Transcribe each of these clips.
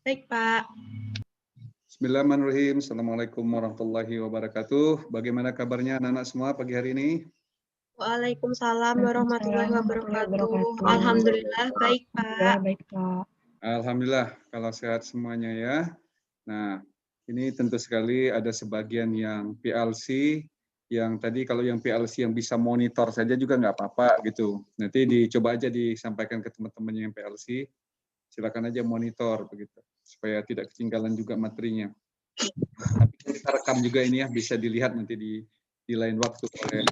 Baik, Pak. Bismillahirrahmanirrahim. Assalamualaikum warahmatullahi wabarakatuh. Bagaimana kabarnya anak-anak semua pagi hari ini? Waalaikumsalam warahmatullahi wabarakatuh. Alhamdulillah, baik, Pak. Baik, Pak. Alhamdulillah, kalau sehat semuanya ya. Nah, ini tentu sekali ada sebagian yang PLC, yang tadi kalau yang PLC yang bisa monitor saja juga nggak apa-apa gitu. Nanti dicoba aja disampaikan ke teman-teman yang PLC, silakan aja monitor begitu, supaya tidak ketinggalan juga materinya. Tapi kita rekam juga ini ya, bisa dilihat nanti di lain waktu oleh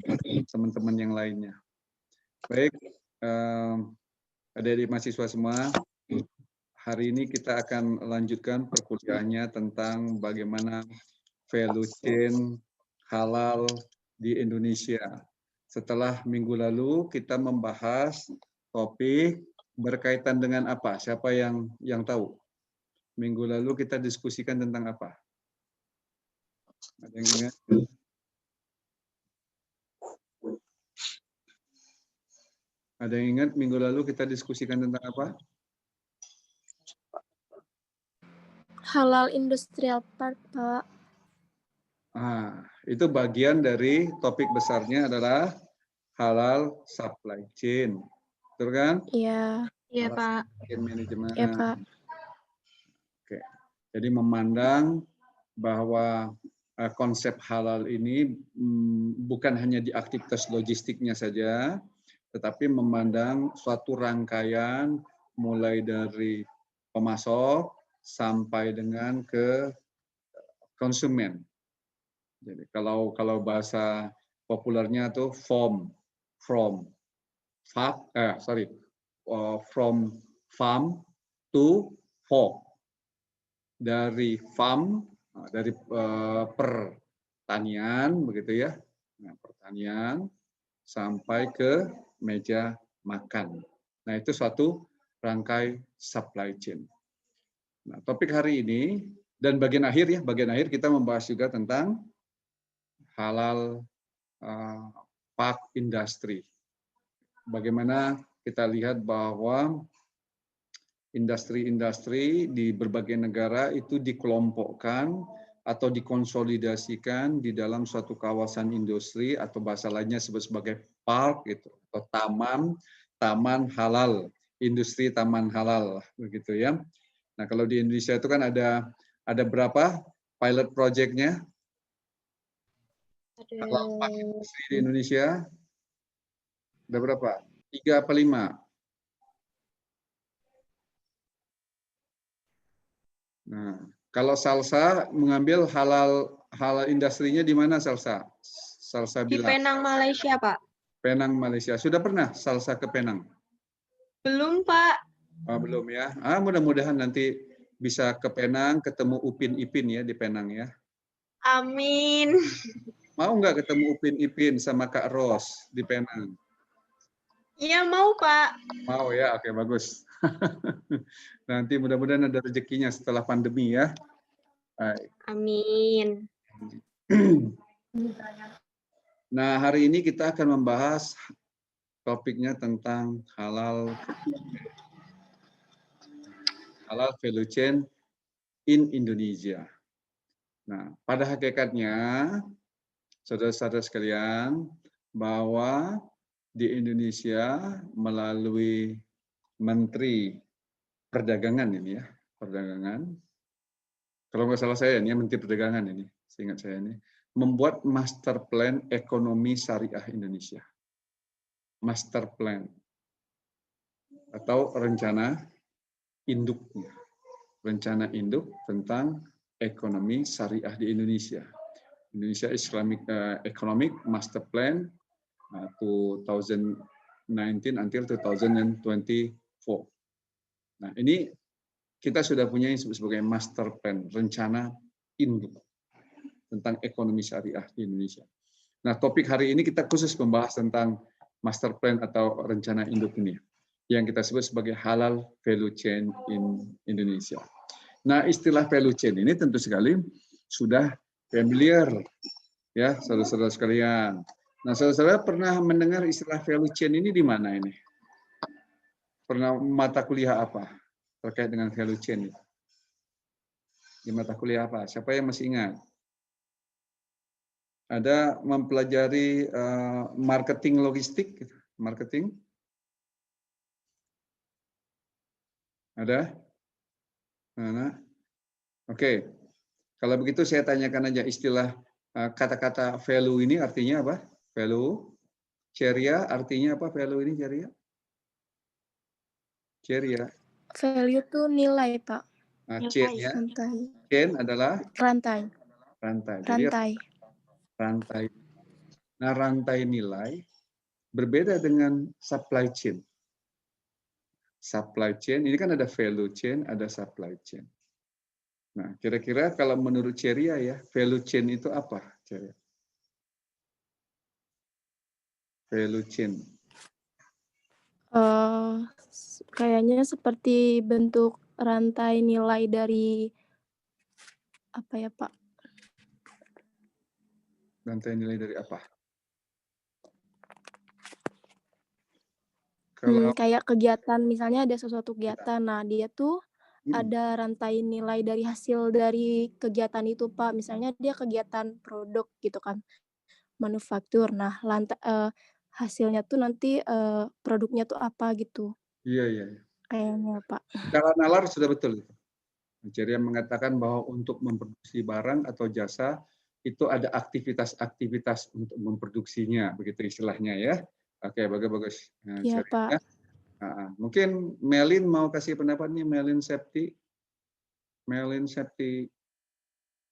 teman-teman yang lainnya. Baik, adik-adik mahasiswa semua, hari ini kita akan lanjutkan perkuliahannya tentang bagaimana value chain halal di Indonesia. Setelah minggu lalu kita membahas topik berkaitan dengan apa? Siapa yang tahu? Minggu lalu kita diskusikan tentang apa? Ada yang ingat? Ada yang ingat minggu lalu kita diskusikan tentang apa? Halal Industrial Park, Pak. Itu bagian dari topik besarnya adalah halal supply chain. Betul kan? Iya. Iya, Pak. Manajemen. Iya, Pak. Oke. Jadi memandang bahwa konsep halal ini bukan hanya di aktivitas logistiknya saja, tetapi memandang suatu rangkaian mulai dari pemasok sampai dengan ke konsumen. Jadi kalau bahasa populernya tuh from farm to fork. Dari farm, dari pertanian begitu ya, pertanian sampai ke meja makan. Nah, itu suatu rangkai supply chain. Nah, topik hari ini dan bagian akhir kita membahas juga tentang halal park industry. Bagaimana kita lihat bahwa industri-industri di berbagai negara itu dikelompokkan atau dikonsolidasikan di dalam suatu kawasan industri atau bahasa lainnya disebut sebagai park gitu, atau taman halal, industri taman halal begitu ya. Nah, kalau di Indonesia itu kan ada berapa pilot project-nya? Halal park industri di Indonesia ada berapa? 3 apa 5? Nah, kalau Salsa mengambil halal industrinya di mana Salsa? Salsa Di bilang. Penang, Malaysia, Pak. Penang, Malaysia. Sudah pernah Salsa ke Penang? Belum, Pak. Belum ya. Mudah-mudahan nanti bisa ke Penang, ketemu Upin Ipin ya di Penang ya. Amin. Mau nggak ketemu Upin Ipin sama Kak Ros di Penang? Iya, mau, Pak. Mau ya, oke bagus. Nanti mudah-mudahan ada rezekinya setelah pandemi ya. Baik. Amin. Nah, hari ini kita akan membahas topiknya tentang halal value chain in Indonesia. Nah, pada hakikatnya, saudara-saudara sekalian, bahwa di Indonesia melalui Menteri Perdagangan ini ya, Perdagangan. Kalau nggak salah saya ini, Menteri Perdagangan ini, seingat saya ini, membuat Master Plan Ekonomi Syariah Indonesia. Master Plan atau rencana induknya. Rencana induk tentang ekonomi syariah di Indonesia. Indonesia Islamic Economic Master Plan 2019 until 2024. Nah, ini kita sudah punya yang disebut sebagai Master Plan, rencana induk tentang ekonomi syariah di Indonesia. Nah, topik hari ini kita khusus membahas tentang Master Plan atau rencana induk ini, yang kita sebut sebagai halal value chain in Indonesia. Nah, istilah value chain ini tentu sekali sudah familiar ya, saudara-saudara sekalian. Nah, saudara-saudara pernah mendengar istilah value chain ini di mana ini? Pernah mata kuliah apa terkait dengan value chain? Di mata kuliah apa? Siapa yang masih ingat? Ada mempelajari marketing logistik, marketing? Ada? Mana? Oke. Kalau begitu saya tanyakan aja istilah kata-kata value ini artinya apa? Value. Ceria artinya apa value ini ceria? Ceria. Value tuh nilai, Pak. Nah, Nilai. chain-nya, Rantai. chain adalah Rantai. rantai. Jadi Rantai. rantai. Nah, rantai nilai berbeda dengan supply chain. Supply chain ini kan ada value chain, ada supply chain. Nah, kira-kira kalau menurut Ceria ya, value chain itu apa, Ceria? Value chain. Kayaknya seperti bentuk rantai nilai dari apa ya, Pak? Rantai nilai dari apa? Kalau Kayak kegiatan, misalnya ada sesuatu kegiatan, nah dia tuh Hmm, ada rantai nilai dari hasil dari kegiatan itu, Pak. Misalnya dia kegiatan produk gitu kan, manufaktur. Nah, hasilnya tuh nanti produknya tuh apa gitu, iya, iya. kayaknya, Pak. Skala nalar sudah betul itu. Ceria mengatakan bahwa untuk memproduksi barang atau jasa itu ada aktivitas-aktivitas untuk memproduksinya, begitu istilahnya ya. Oke, bagus-bagus. Nah, Iya, Pak. Ceria. Mungkin Melin mau kasih pendapat nih, Melin Septi. Melin Septi.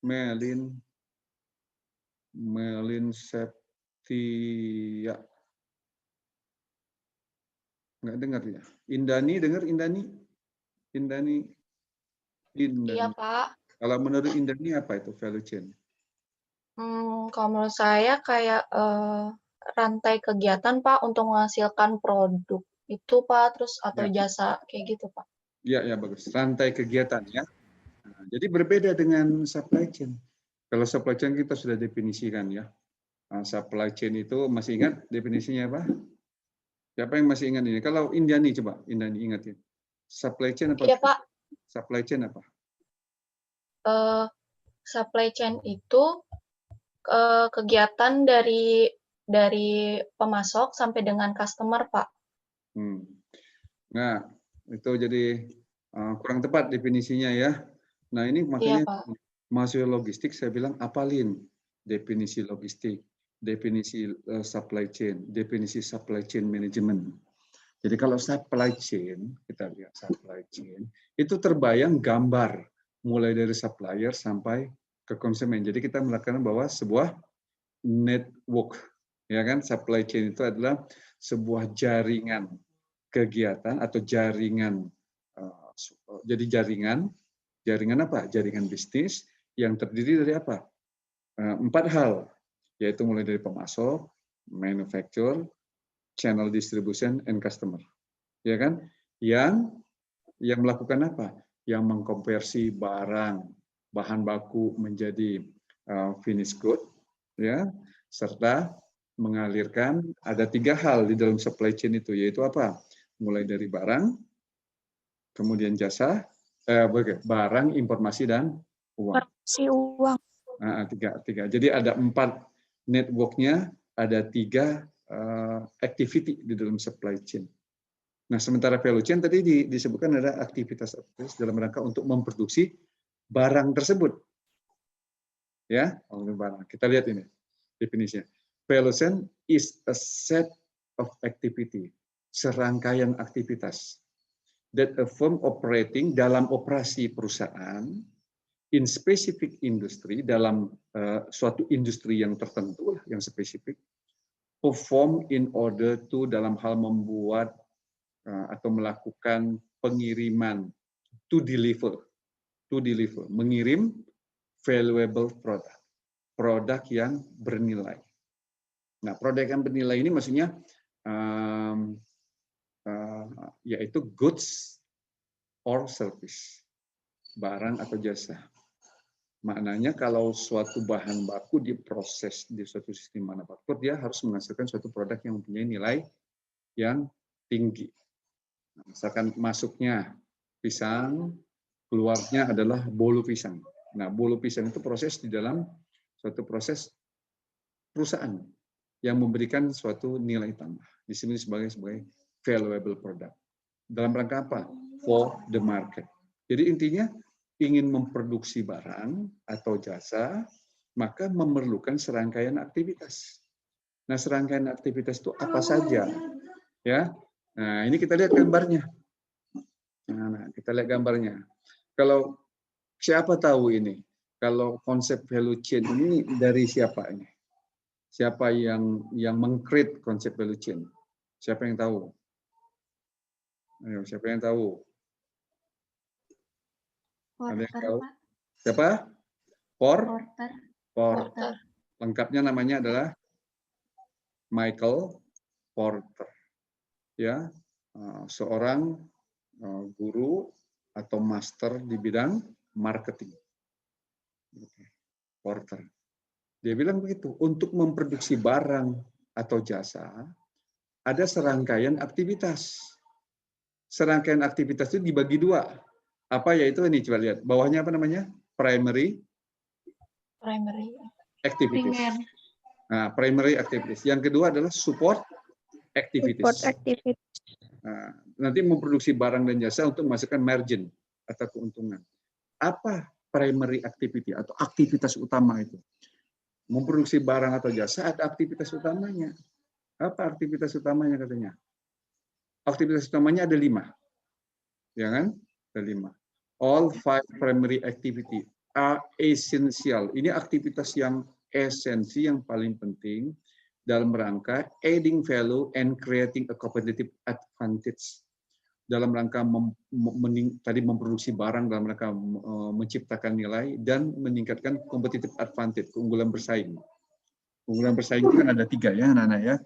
Melin Septi. Ya, nggak dengar ya. Indani dengar Indani? Indani. Iya, Indani. Pak. Kalau menurut Indani apa itu value chain? Kalau menurut saya kayak rantai kegiatan, Pak, untuk menghasilkan produk itu, Pak, terus atau Ya, jasa kayak gitu, Pak. ya, ya bagus. Rantai kegiatan ya. Nah, jadi berbeda dengan supply chain. Kalau supply chain kita sudah definisikan ya. Supply chain itu masih ingat definisinya apa? Siapa yang masih ingat ini? Kalau Indani coba, Indani ingatin. Supply chain apa? Iya, Pak. Supply chain apa? Supply chain itu kegiatan dari pemasok sampai dengan customer, Pak. Nah, itu jadi kurang tepat definisinya ya. Nah, ini Iya, makanya Pak. mahasiswa logistik saya bilang apalin definisi logistik, definisi supply chain, definisi supply chain management. Jadi kalau supply chain, kita lihat supply chain, itu terbayang gambar mulai dari supplier sampai ke konsumen. Jadi kita melakukan bahwa sebuah network, ya kan? Supply chain itu adalah sebuah jaringan kegiatan atau jaringan. Jadi jaringan apa? Jaringan bisnis yang terdiri dari apa? 4 hal, yaitu mulai dari pemasok, manufacturer, channel distribution, and customer. Ya kan? Yang melakukan apa? Yang mengkonversi barang, bahan baku menjadi finished good, ya, serta mengalirkan ada 3 hal di dalam supply chain itu, yaitu apa? Mulai dari barang, kemudian jasa, barang, informasi, dan uang. Si uang. Tiga. Jadi ada 4 networknya, ada 3 activity di dalam supply chain. Nah, sementara value chain tadi disebutkan ada aktivitas dalam rangka untuk memproduksi barang tersebut. Ya, barang. Kita lihat ini definisinya. Value chain is a set of activity, serangkaian aktivitas that a firm operating dalam operasi perusahaan in specific industry, dalam suatu industri yang tertentu, yang spesifik, perform in order to, dalam hal membuat atau melakukan pengiriman, to deliver, mengirim valuable produk yang bernilai. Nah, produk yang bernilai ini maksudnya yaitu goods or service, barang atau jasa. Maknanya kalau suatu bahan baku diproses di suatu sistem manufaktur, dia harus menghasilkan suatu produk yang mempunyai nilai yang tinggi. Misalkan masuknya pisang, keluarnya adalah bolu pisang. Nah, bulu pisang itu proses di dalam suatu proses perusahaan yang memberikan suatu nilai tambah. Disebut sebagai valuable product. Dalam rangka apa? For the market. Jadi intinya ingin memproduksi barang atau jasa, maka memerlukan serangkaian aktivitas. Nah, serangkaian aktivitas itu apa saja? Ya. Nah, ini kita lihat gambarnya. Nah, kita lihat gambarnya. Kalau siapa tahu ini? Kalau konsep value chain ini dari siapa ini? Siapa yang meng-create konsep value chain? Siapa yang tahu? Ayo, siapa yang tahu? Ada yang tahu? Pak. Siapa? Porter. Porter. Lengkapnya namanya adalah Michael Porter. Ya, seorang guru atau master di bidang marketing. Porter. Dia bilang begitu, untuk memproduksi barang atau jasa, ada serangkaian aktivitas. Serangkaian aktivitas itu dibagi dua. Apa yaitu ini, coba lihat. Bawahnya apa namanya? Primary activities. Nah, primary activities. Yang kedua adalah support activities. Nah, nanti memproduksi barang dan jasa untuk menghasilkan margin atau keuntungan. Apa primary activity atau aktivitas utama itu? Memproduksi barang atau jasa ada aktivitas utamanya. Apa aktivitas utamanya katanya? Aktivitas utamanya ada 5. Ya kan? Ada 5. All 5 primary activity are essential. Ini aktivitas yang esensi, yang paling penting dalam rangka adding value and creating a competitive advantage. Dalam rangka tadi memproduksi barang, dalam rangka menciptakan nilai dan meningkatkan competitive advantage, keunggulan bersaing. Keunggulan bersaing itu kan ada 3 ya, anak-anak ya.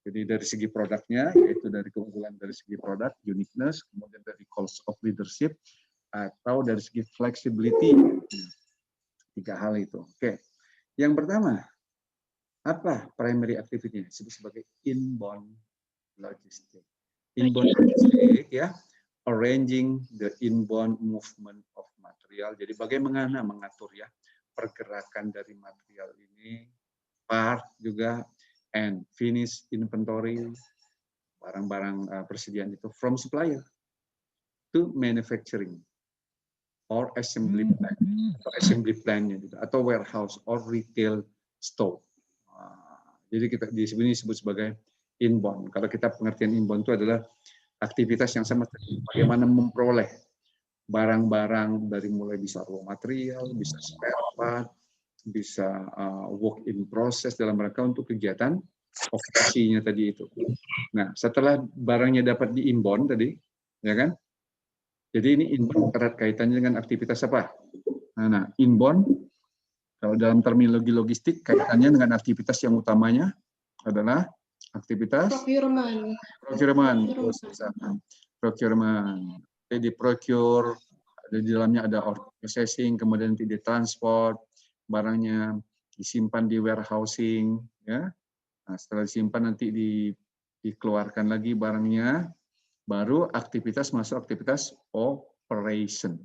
Jadi dari segi produknya, yaitu dari keunggulan dari segi produk, uniqueness, kemudian dari cost of leadership, atau dari segi flexibility. 3 hal itu. Oke. Yang pertama, apa primary activity-nya? Disebut sebagai inbound logistic. Inbound logistic ya, arranging the inbound movement of material. Jadi bagaimana mengatur ya pergerakan dari material ini, part juga, and finish inventory, barang-barang persediaan itu from supplier to manufacturing or assembly plant, atau assembly plant-nya gitu, atau warehouse or retail store. Jadi kita di sini disebut sebagai inbound. Kalau kita pengertian inbound itu adalah aktivitas yang sama seperti bagaimana memperoleh barang-barang dari mulai bisa raw material, bisa spare part, bisa work in process dalam rangka untuk kegiatan operasinya tadi itu. Nah, setelah barangnya dapat di inbound tadi, ya kan? Jadi ini inbound erat kaitannya dengan aktivitas apa? Nah, inbound kalau dalam terminologi logistik kaitannya dengan aktivitas yang utamanya adalah aktivitas procurement. Jadi procure, di dalamnya ada processing, kemudian nanti ditransport, barangnya disimpan di warehousing, ya. Nah, setelah disimpan nanti dikeluarkan lagi barangnya, baru aktivitas masuk aktivitas operation.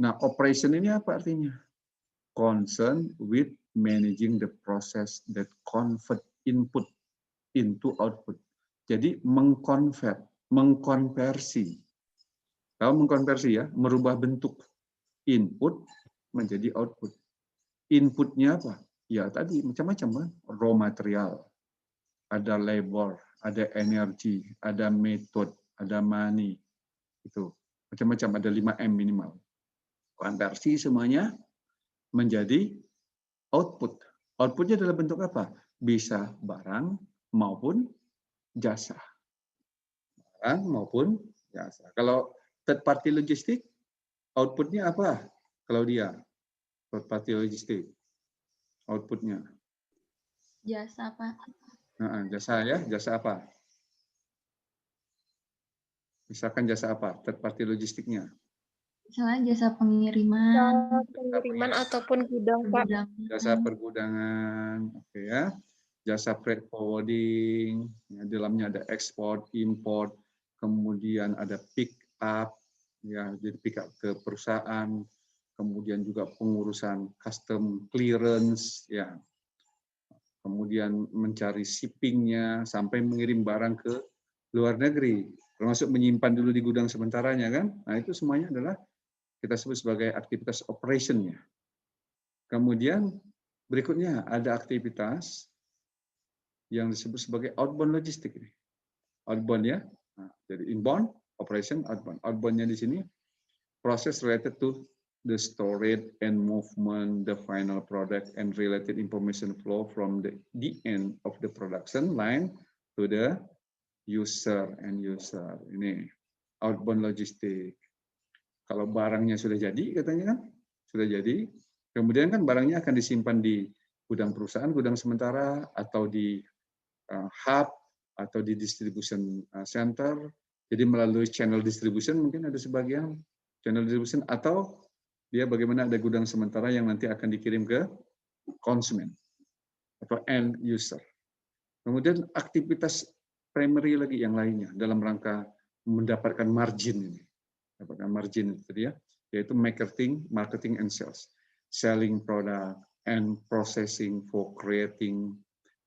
Nah, operation ini apa artinya? Concern with managing the process that convert input into output. Jadi mengkonversi. Kalau mengkonversi ya, merubah bentuk input menjadi output. Inputnya apa? Ya tadi macam-macam kan, raw material, ada labor, ada energi, ada method, ada money, itu macam-macam, ada 5M minimal. Konversi semuanya menjadi output. Outputnya dalam bentuk apa? Bisa barang maupun jasa. Barang maupun jasa. Kalau third party logistik, outputnya apa? Kalau dia third party logistik, outputnya Jasa, Pak. Nah, jasa ya, jasa apa? Misalkan jasa apa? Third party logistiknya. Misalnya jasa pengiriman. Ataupun gudang, Pak. Jasa pergudangan, oke ya. Jasa freight forwarding, ya, di dalamnya ada ekspor, import, kemudian ada pick up, ya, jadi pick up ke perusahaan, kemudian juga pengurusan custom clearance, ya, kemudian mencari shippingnya sampai mengirim barang ke luar negeri, termasuk menyimpan dulu di gudang sementaranya kan. Nah itu semuanya adalah kita sebut sebagai aktivitas operationnya. Kemudian berikutnya ada aktivitas yang disebut sebagai outbound logistik. Outbound ya, nah, jadi inbound operation, outbound. Outboundnya di sini process related to the storage and movement, the final product and related information flow from the end of the production line to the end user. Ini outbound logistik. Kalau barangnya sudah jadi, katanya kan, sudah jadi, kemudian kan barangnya akan disimpan di gudang perusahaan, gudang sementara, atau di hub, atau di distribution center. Jadi melalui channel distribution mungkin ada sebagian channel distribution, atau dia bagaimana ada gudang sementara yang nanti akan dikirim ke konsumen atau end user. Kemudian aktivitas primary lagi yang lainnya dalam rangka mendapatkan margin ini. Dapatkan margin itu dia, yaitu marketing and sales. Selling product and processing for creating.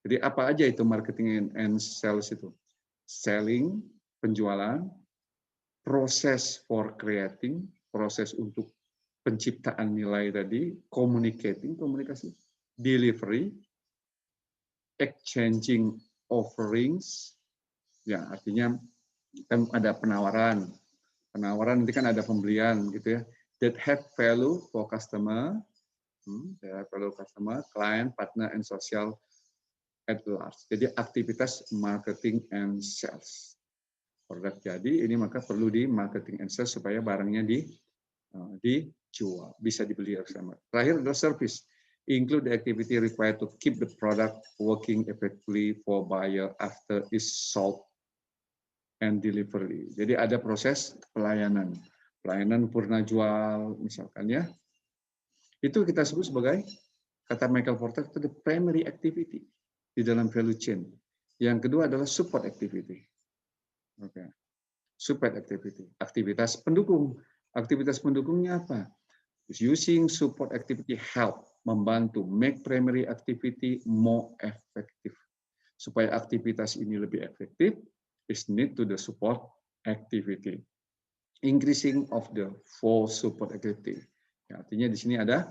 Jadi apa aja itu marketing and sales itu? Selling, penjualan, proses for creating, proses untuk penciptaan nilai tadi, komunikasi, delivery, exchanging offerings, ya artinya kan ada penawaran nanti kan ada pembelian gitu ya, that have value for customer, client, partner, and social at large. Jadi aktivitas marketing and sales. Produk jadi ini maka perlu di marketing and sales supaya barangnya dijual, bisa dibeli bersama. Terakhir adalah service, include the activity required to keep the product working effectively for buyer after it's sold and delivery. Jadi ada proses pelayanan purna jual misalkan ya. Itu kita sebut sebagai, kata Michael Porter, itu the primary activity di dalam value chain. Yang kedua adalah support activity. Oke. Support activity, aktivitas pendukung. Aktivitas pendukungnya apa? Using support activity help, membantu make primary activity more effective. Supaya aktivitas ini lebih efektif, is need to the support activity. Increasing of the four support activity. Ya, artinya di sini ada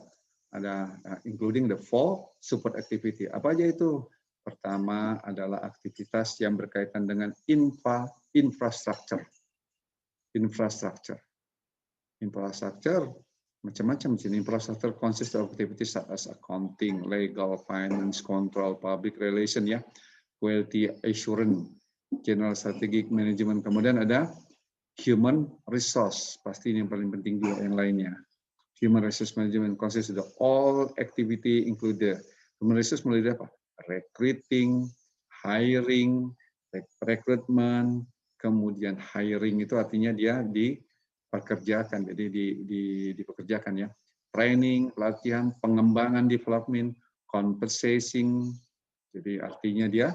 including the four support activity. Apa aja itu? Pertama adalah aktivitas yang berkaitan dengan infrastructure. Infrastructure macam-macam di sini. Infrastructure consists of activities such as accounting, legal, finance, control, public relation ya, quality assurance, general strategic management. Kemudian ada human resource, pasti ini yang paling penting juga yang lainnya. Human resource management consists of all activity include the human resource mulai dari apa? Recruiting, hiring, recruitment, kemudian hiring itu artinya dia dipekerjakan, jadi dipekerjakan ya. Training, pelatihan, pengembangan, development, compensation, jadi artinya dia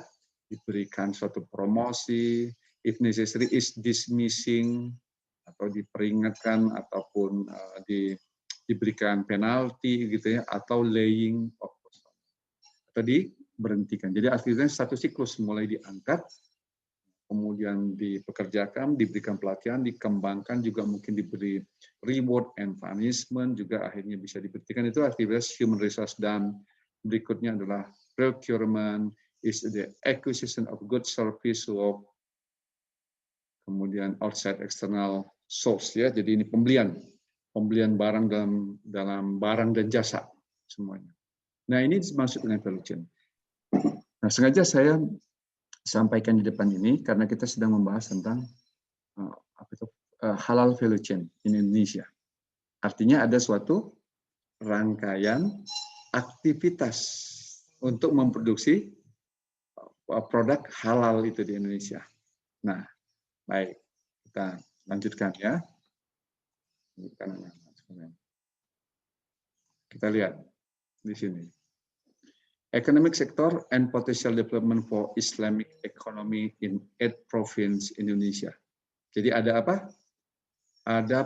diberikan suatu promosi, if necessary is dismissing, atau diperingatkan, ataupun diberikan penalti gitu ya, atau laying off, atau diberhentikan. Jadi aktivitasnya satu siklus, mulai diangkat, kemudian dipekerjakan, diberikan pelatihan, dikembangkan, juga mungkin diberi reward and punishment, juga akhirnya bisa diberhentikan. Itu aktivitas human resource. Dan berikutnya adalah procurement, is the acquisition of good service of kemudian outside external source ya. Jadi ini pembelian barang dalam barang dan jasa semuanya. Nah, ini dimaksud dengan value chain. Nah, sengaja saya sampaikan di depan ini karena kita sedang membahas tentang halal value chain di Indonesia. Artinya ada suatu rangkaian aktivitas untuk memproduksi produk halal itu di Indonesia. Nah, baik, kita lanjutkan ya. Kita lihat di sini. Economic sector and potential development for Islamic economy in 8 province Indonesia. Jadi ada apa? Ada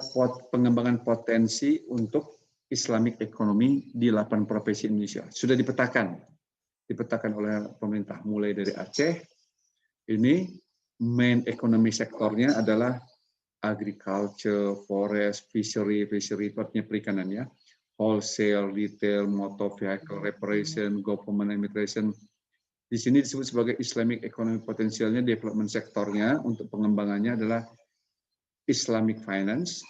pengembangan potensi untuk Islamic Economy di 8 provinsi Indonesia. Sudah dipetakan oleh pemerintah. Mulai dari Aceh, ini main ekonomi sektornya adalah agriculture, forest, fishery itu artinya perikanan ya, wholesale, retail, motor vehicle reparation, government immigration. Di sini disebut sebagai Islamic Economic Potentialnya, development sektornya untuk pengembangannya adalah Islamic Finance,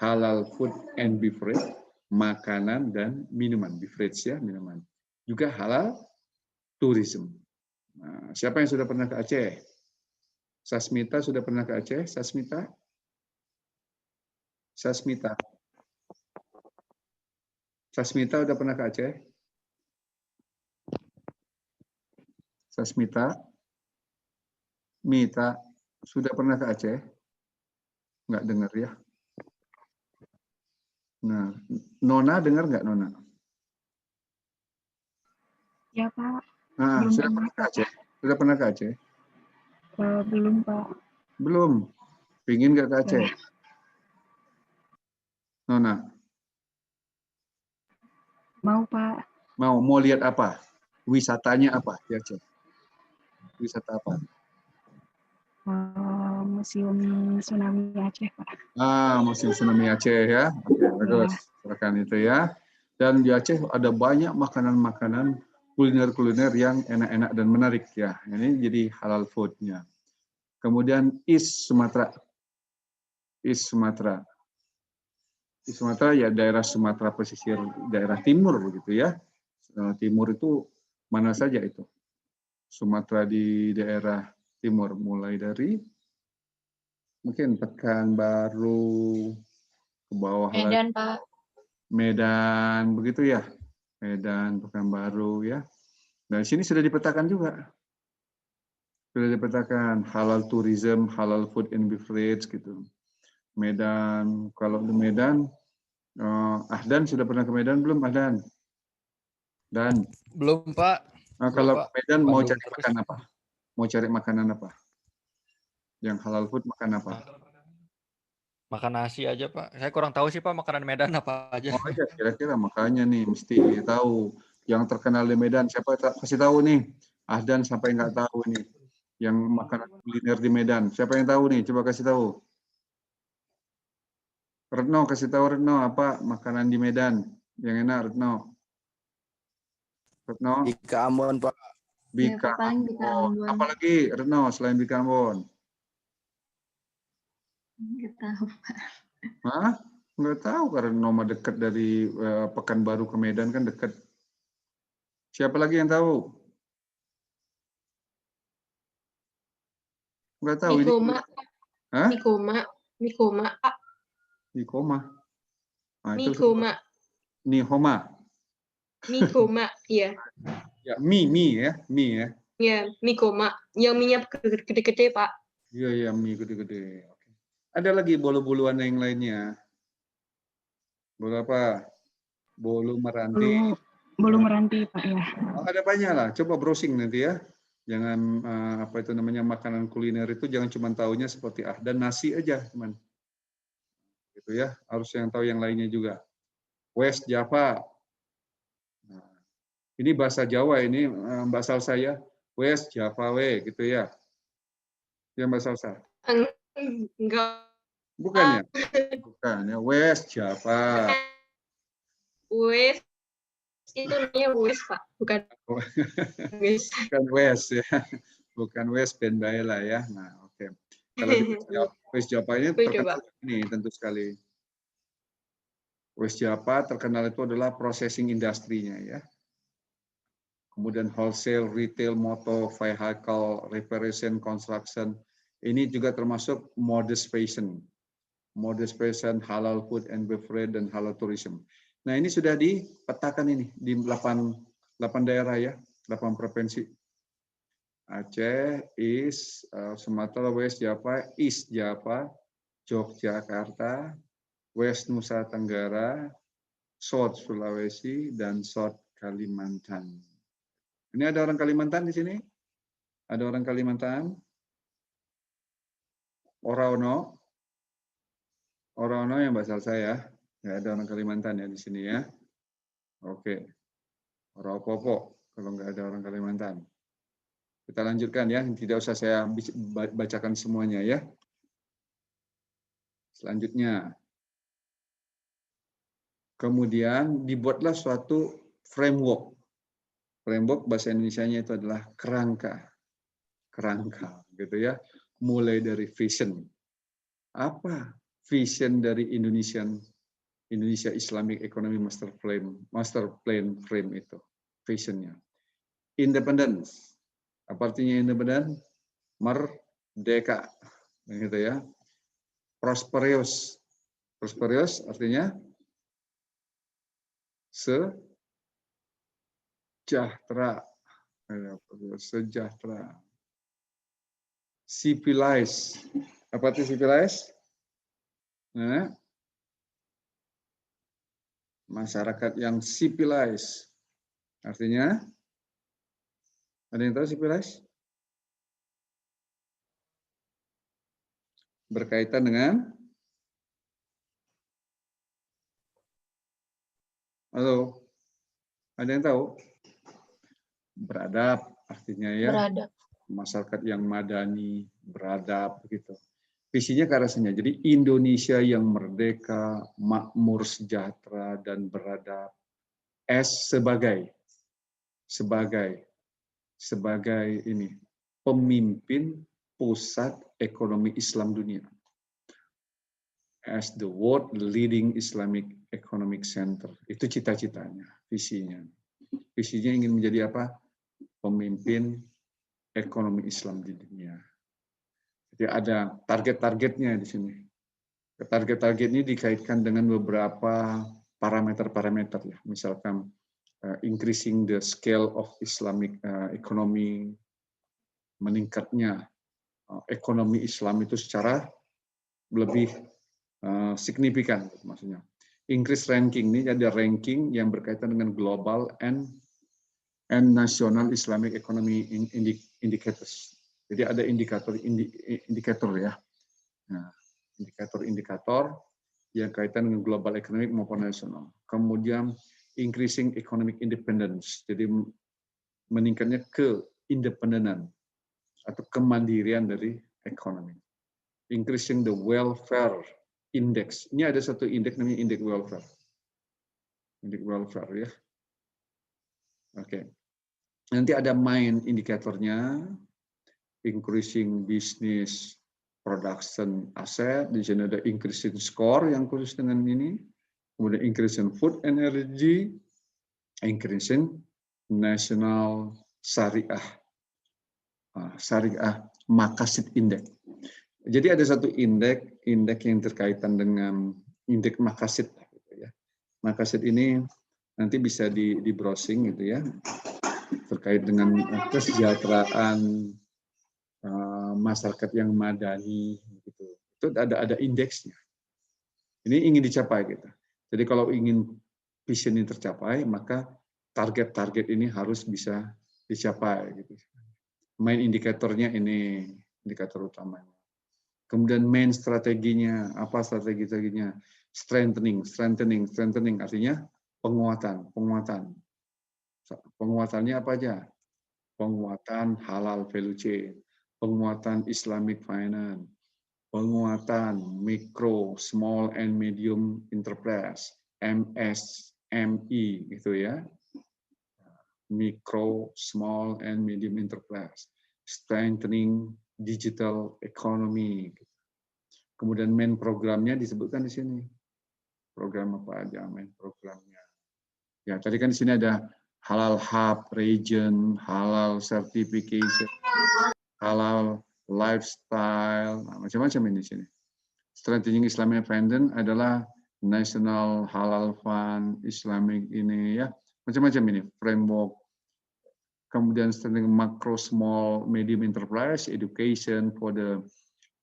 halal food and beverage, makanan dan minuman, beverage ya, minuman. Juga halal tourism. Nah, siapa yang sudah pernah ke Aceh? Sasmita sudah pernah ke Aceh? Sasmita? Sasmita. Sasmita udah pernah ke Aceh? Sasmita? Mita, sudah pernah ke Aceh? Nggak dengar ya? Nah, Nona dengar nggak Nona? Ya Pak, Nah, belum sudah pernah pernah ke Pak. Aceh? Sudah pernah ke Aceh? Belum Pak. Belum. Pingin nggak ke Aceh? Ya. Nona, Mau Pak. mau lihat apa? Wisatanya apa di Aceh? Wisata apa? Museum Tsunami Aceh Pak. Museum Tsunami Aceh ya. Oke, bagus. Silakan itu ya. Dan di Aceh ada banyak makanan-makanan kuliner-kuliner yang enak-enak dan menarik ya. Ini jadi halal foodnya. Kemudian East Sumatera. East Sumatera. East Sumatera ya daerah Sumatera pesisir daerah timur begitu ya. Timur itu mana saja itu? Sumatera di daerah timur mulai dari mungkin Pekanbaru ke bawah lagi Medan, Pak. Medan begitu ya. Medan, Pekanbaru ya. Nah, di sini sudah dipetakan juga. Sudah dipetakan halal tourism, halal food and beverage gitu. Medan, kalau di Medan, Ahdan sudah pernah ke Medan belum Ahdan? Dan Belum Pak. kalau Pak. ke Medan mau Bandung cari terus. makan apa? Mau cari makanan apa? Yang halal food makan apa? Makan nasi aja Pak. Saya kurang tahu sih Pak makanan Medan apa aja. Oh iya, kira-kira makanya nih mesti tahu yang terkenal di Medan. Siapa kasih tahu nih? Ahdan sampai nggak tahu nih yang makanan kuliner di Medan. Siapa yang tahu nih? Coba kasih tahu. Retno, kasih tahu Retno apa makanan di Medan yang enak Retno. Retno, Bika Ambon, Pak. Bika paling Bika Ambon. Ambon. Apalagi Retno selain Bika Ambon? Nggak tahu. Hah? Nggak tahu karena Noma dekat dari Pekanbaru ke Medan kan dekat. Siapa lagi yang tahu? Nggak tahu ini. Mikoma, Hah? Mikoma, Pak. Nikoma. Nah, itu Mikoma, Nihoma. Mikoma, iya. Ya, mie ya. Ya, Mikoma. Yang minyak gede-gede, Pak. Iya, mie gede-gede. Oke. Ada lagi bolu-boluan yang lainnya. Bolu apa? Bolu meranti. Belum meranti Pak ya. Oh, ada banyak lah. Coba browsing nanti ya. Jangan apa itu namanya makanan kuliner itu jangan cuma taunya seperti dan nasi aja, teman. Gitu ya. Harus yang tahu yang lainnya juga. West Java. Nah, ini bahasa Jawa ini Mbak Salsa ya. West Java gitu ya. Ya Mbak Salsa. Enggak, Bukan ya? Bukan ya. West Java. West. Itu namanya West, Pak. Bukan West. Bukan West ya. Bukan West Benbaela ya. Nah, oke. Kalau di West Java ini terkenal ini tentu sekali. West Java terkenal itu adalah processing industrinya ya. Kemudian wholesale, retail, motor, vehicle, reparation, construction. Ini juga termasuk modest fashion. Modest fashion, halal food and beverage, dan halal tourism. Nah ini sudah dipetakan ini di 8 daerah ya, 8 provinsi. Aceh, East, Sumatera, West Java, East Java, Yogyakarta, West Nusa Tenggara, South Sulawesi, dan South Kalimantan. Ini ada orang Kalimantan di sini? Ada orang Kalimantan? Ora ono yang Mbak Salsa ya. Nggak ada orang Kalimantan ya di sini ya. Oke. Orang Popo kalau nggak ada orang Kalimantan. Kita lanjutkan ya, tidak usah saya bacakan semuanya ya. Selanjutnya, kemudian dibuatlah suatu framework. Framework bahasa Indonesianya itu adalah kerangka. Kerangka gitu ya. Mulai dari vision. Apa vision dari Indonesia Islamic Economy Master Plan frame itu? Visionnya. Independence. Apa artinya independen? Merdeka. Gitu ya. Prosperous. Prosperous artinya sejahtera. Sejahtera. Civilized. Apa itu civilized? Nah, masyarakat yang civilized. Artinya, ada yang tahu civilized? Berkaitan dengan halo, ada yang tahu? Beradab artinya ya. Beradab. Masyarakat yang madani, beradab begitu. Visinya ke arah sana. Jadi Indonesia yang merdeka, makmur, sejahtera dan beradab sebagai ini pemimpin pusat ekonomi Islam dunia. As the world leading Islamic economic center. Itu cita-citanya, visinya. Visinya ingin menjadi apa? Pemimpin ekonomi Islam di dunia. Jadi ada target-targetnya di sini. Target-target ini dikaitkan dengan beberapa parameter-parameter ya. Misalkan increasing the scale of Islamic economy, meningkatnya ekonomi Islam itu secara lebih signifikan maksudnya. Increase ranking ini ada ranking yang berkaitan dengan global and national Islamic economy indicators. Jadi ada indikator ya. Nah, indikator-indikator yang kaitan dengan global economic maupun nasional. Kemudian increasing economic independence. Jadi meningkatnya keindependenan atau kemandirian dari ekonomi. Increasing the welfare index. Ini ada satu indeks namanya indeks welfare. Indeks welfare ya. Oke. Nanti ada main indikatornya, increasing business production asset. Di sini ada increasing score yang khusus dengan ini. Kemudian increasing food and energy, increasing national syariah maqasid index. Jadi ada satu indeks yang terkaitan dengan indeks maqasid. Maqasid ini nanti bisa di browsing gitu ya, terkait dengan kesejahteraan masyarakat yang madani gitu. Itu ada indeksnya. Ini ingin dicapai gitu. Jadi kalau ingin vision ini tercapai, maka target-target ini harus bisa dicapai gitu. Main indikatornya ini indikator utamanya. Kemudian main strateginya, apa strateginya? Strengthening artinya penguatan. Penguatannya apa aja? Penguatan halal value chain, penguatan Islamic finance, penguatan mikro, small and medium enterprise, MSME gitu ya. Micro, small and medium enterprise, strengthening digital economy. Kemudian main programnya disebutkan di sini. Program apa aja main programnya? Ya, tadi kan di sini ada halal hub region, halal certification, halal lifestyle, macam-macam ini di sini. Strategi Islamic Foundation adalah National Halal Fund, Islamic ini ya, macam-macam ini framework. Kemudian strengthening macro, small, medium enterprise, education for the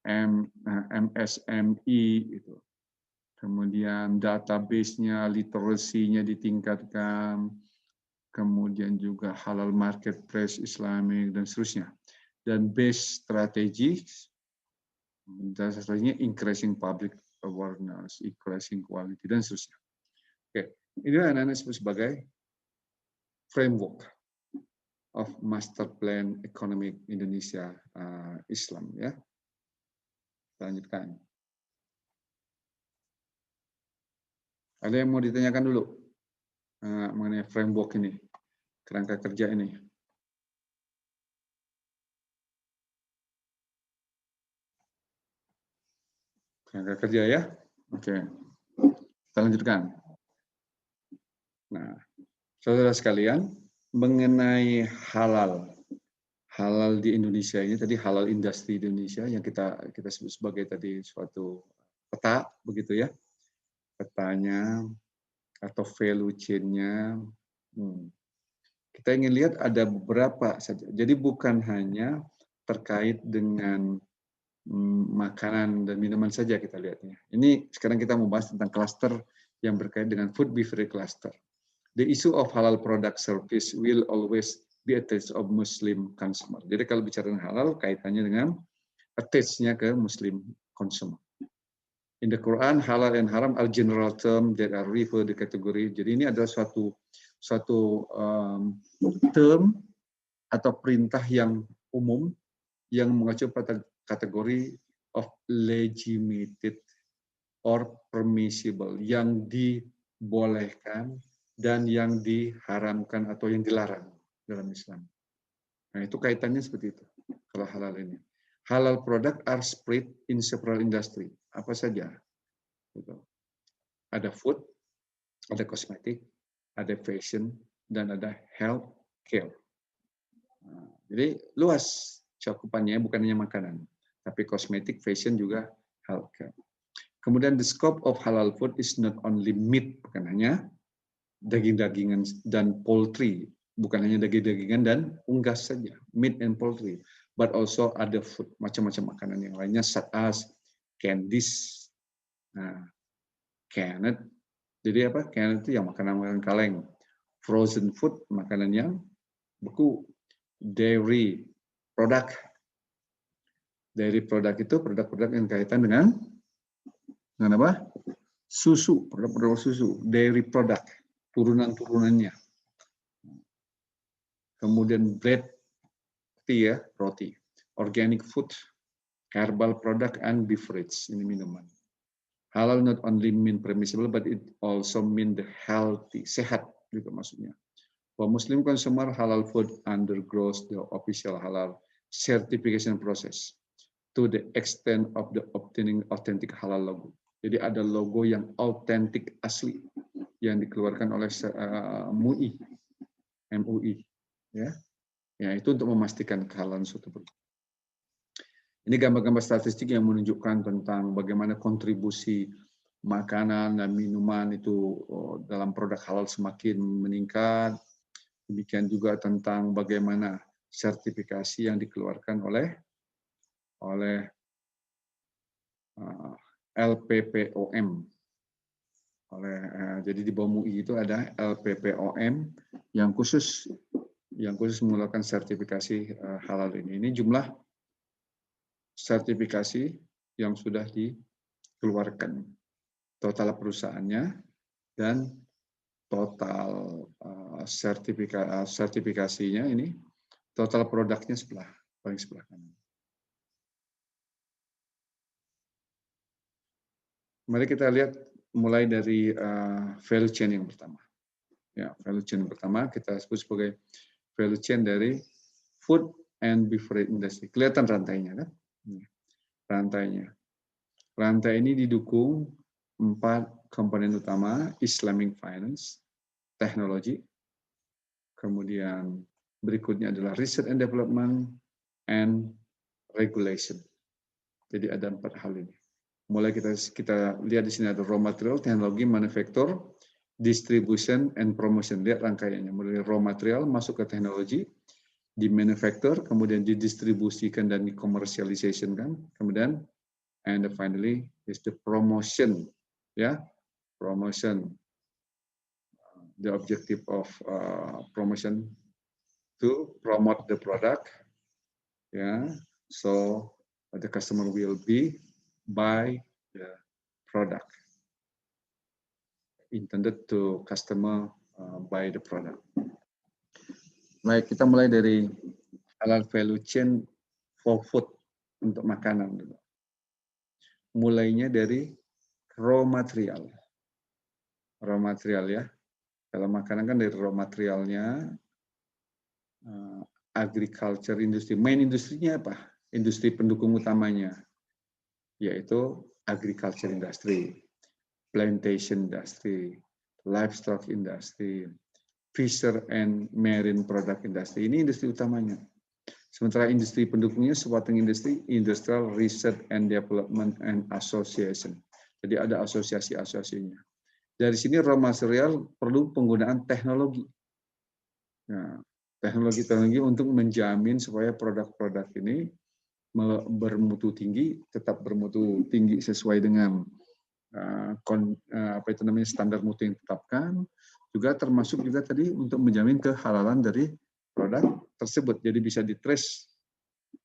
MSME itu. Kemudian database-nya, literasi-nya ditingkatkan. Kemudian juga halal marketplace Islamic dan seterusnya. Dan base strategi, dan strateginya increasing public awareness, equalizing quality, dan seterusnya. Oke, ini anak-anak disebut sebagai framework of Master Plan Economic Indonesia Islam, ya. Lanjutkan. Ada yang mau ditanyakan dulu mengenai framework ini, kerangka kerja ini? Kerangka kerja ya, oke. Kita lanjutkan. Nah, saudara sekalian, mengenai halal di Indonesia ini, tadi halal industri di Indonesia yang kita sebut sebagai tadi suatu peta, begitu ya, petanya atau value chain-nya. Kita ingin lihat ada beberapa saja. Jadi bukan hanya terkait dengan makanan dan minuman saja kita lihatnya. Ini sekarang kita membahas tentang cluster yang berkait dengan food beverage cluster. The issue of halal product service will always be a taste of Muslim consumer. Jadi kalau bicara halal kaitannya dengan a taste-nya ke Muslim consumer. In the Quran, halal and haram are general term that are refer the category. Jadi ini adalah suatu term atau perintah yang umum yang mengacu pada kategori of legitimate or permissible, yang dibolehkan dan yang diharamkan atau yang dilarang dalam Islam. Nah, itu kaitannya seperti itu. Kalau halal ini. Halal product are spread in several industry. Apa saja? Ada food, ada kosmetik, ada fashion, dan ada health care. Nah, jadi luas cakupannya, bukan hanya makanan, tapi kosmetik, fashion, juga health care. Kemudian the scope of halal food is not only meat, bukan hanya daging-dagingan dan poultry, bukan hanya daging-dagingan dan unggas saja, meat and poultry, but also other food, macam-macam makanan yang lainnya, such as candies, canned, jadi apa? Canned itu yang makanan-makanan kaleng, frozen food, makanan yang beku, dairy product. Dairy product itu produk-produk yang kaitan dengan apa? Susu, produk-produk susu, dairy product, turunan-turunannya. Kemudian bread, roti, organic food, herbal product, and beverage, ini minuman. Halal not only mean permissible, but it also mean the healthy, sehat juga maksudnya. For Muslim consumer, halal food undergoes the official halal certification process to the extent of the obtaining authentic halal logo. Jadi ada logo yang autentik asli yang dikeluarkan oleh MUI, ya. Ya, itu untuk memastikan kehalalan suatu produk. Ini gambar-gambar statistik yang menunjukkan tentang bagaimana kontribusi makanan dan minuman itu dalam produk halal semakin meningkat. Demikian juga tentang bagaimana sertifikasi yang dikeluarkan oleh LPPOM. Jadi di bawah MUI itu ada LPPOM yang khusus mengeluarkan sertifikasi halal ini. Ini jumlah sertifikasi yang sudah dikeluarkan, total perusahaannya dan total sertifikasinya ini, total produknya paling sebelah kanan. Mari kita lihat mulai dari value chain yang pertama. Ya, value chain yang pertama kita sebut sebagai value chain dari food and beverage industry. Kelihatan rantainya kan? Rantainya. Rantai ini didukung 4 komponen utama: Islamic finance, teknologi, kemudian berikutnya adalah research and development, and regulation. Jadi ada 4 hal ini. Mulai kita lihat di sini ada raw material, teknologi, manufacture, distribution, and promotion. Lihat rangkaiannya, mulai raw material masuk ke teknologi, di manufacture, kemudian didistribusikan dan di-commercialization kan, kemudian and finally is the promotion, ya, promotion. The objective of promotion to promote the product, yeah, so the customer will buy the product intended to customer buy the product. Baik, kita mulai dari halal value chain for food, untuk makanan dulu. Mulainya dari raw material. Raw material ya. Kalau makanan kan dari raw materialnya, agriculture industry. Main industrinya apa? Industri pendukung utamanya, yaitu agriculture industry, plantation industry, livestock industry, fisher and marine product industry. Ini industri utamanya. Sementara industri pendukungnya supporting industry, industrial research and development and association. Jadi ada asosiasi-asosiasinya. Dari sini raw material perlu penggunaan teknologi. Nah, teknologi untuk menjamin supaya produk-produk ini bermutu tinggi, tetap bermutu tinggi sesuai dengan standar mutu yang ditetapkan. Juga termasuk juga tadi untuk menjamin kehalalan dari produk tersebut. Jadi bisa di-trace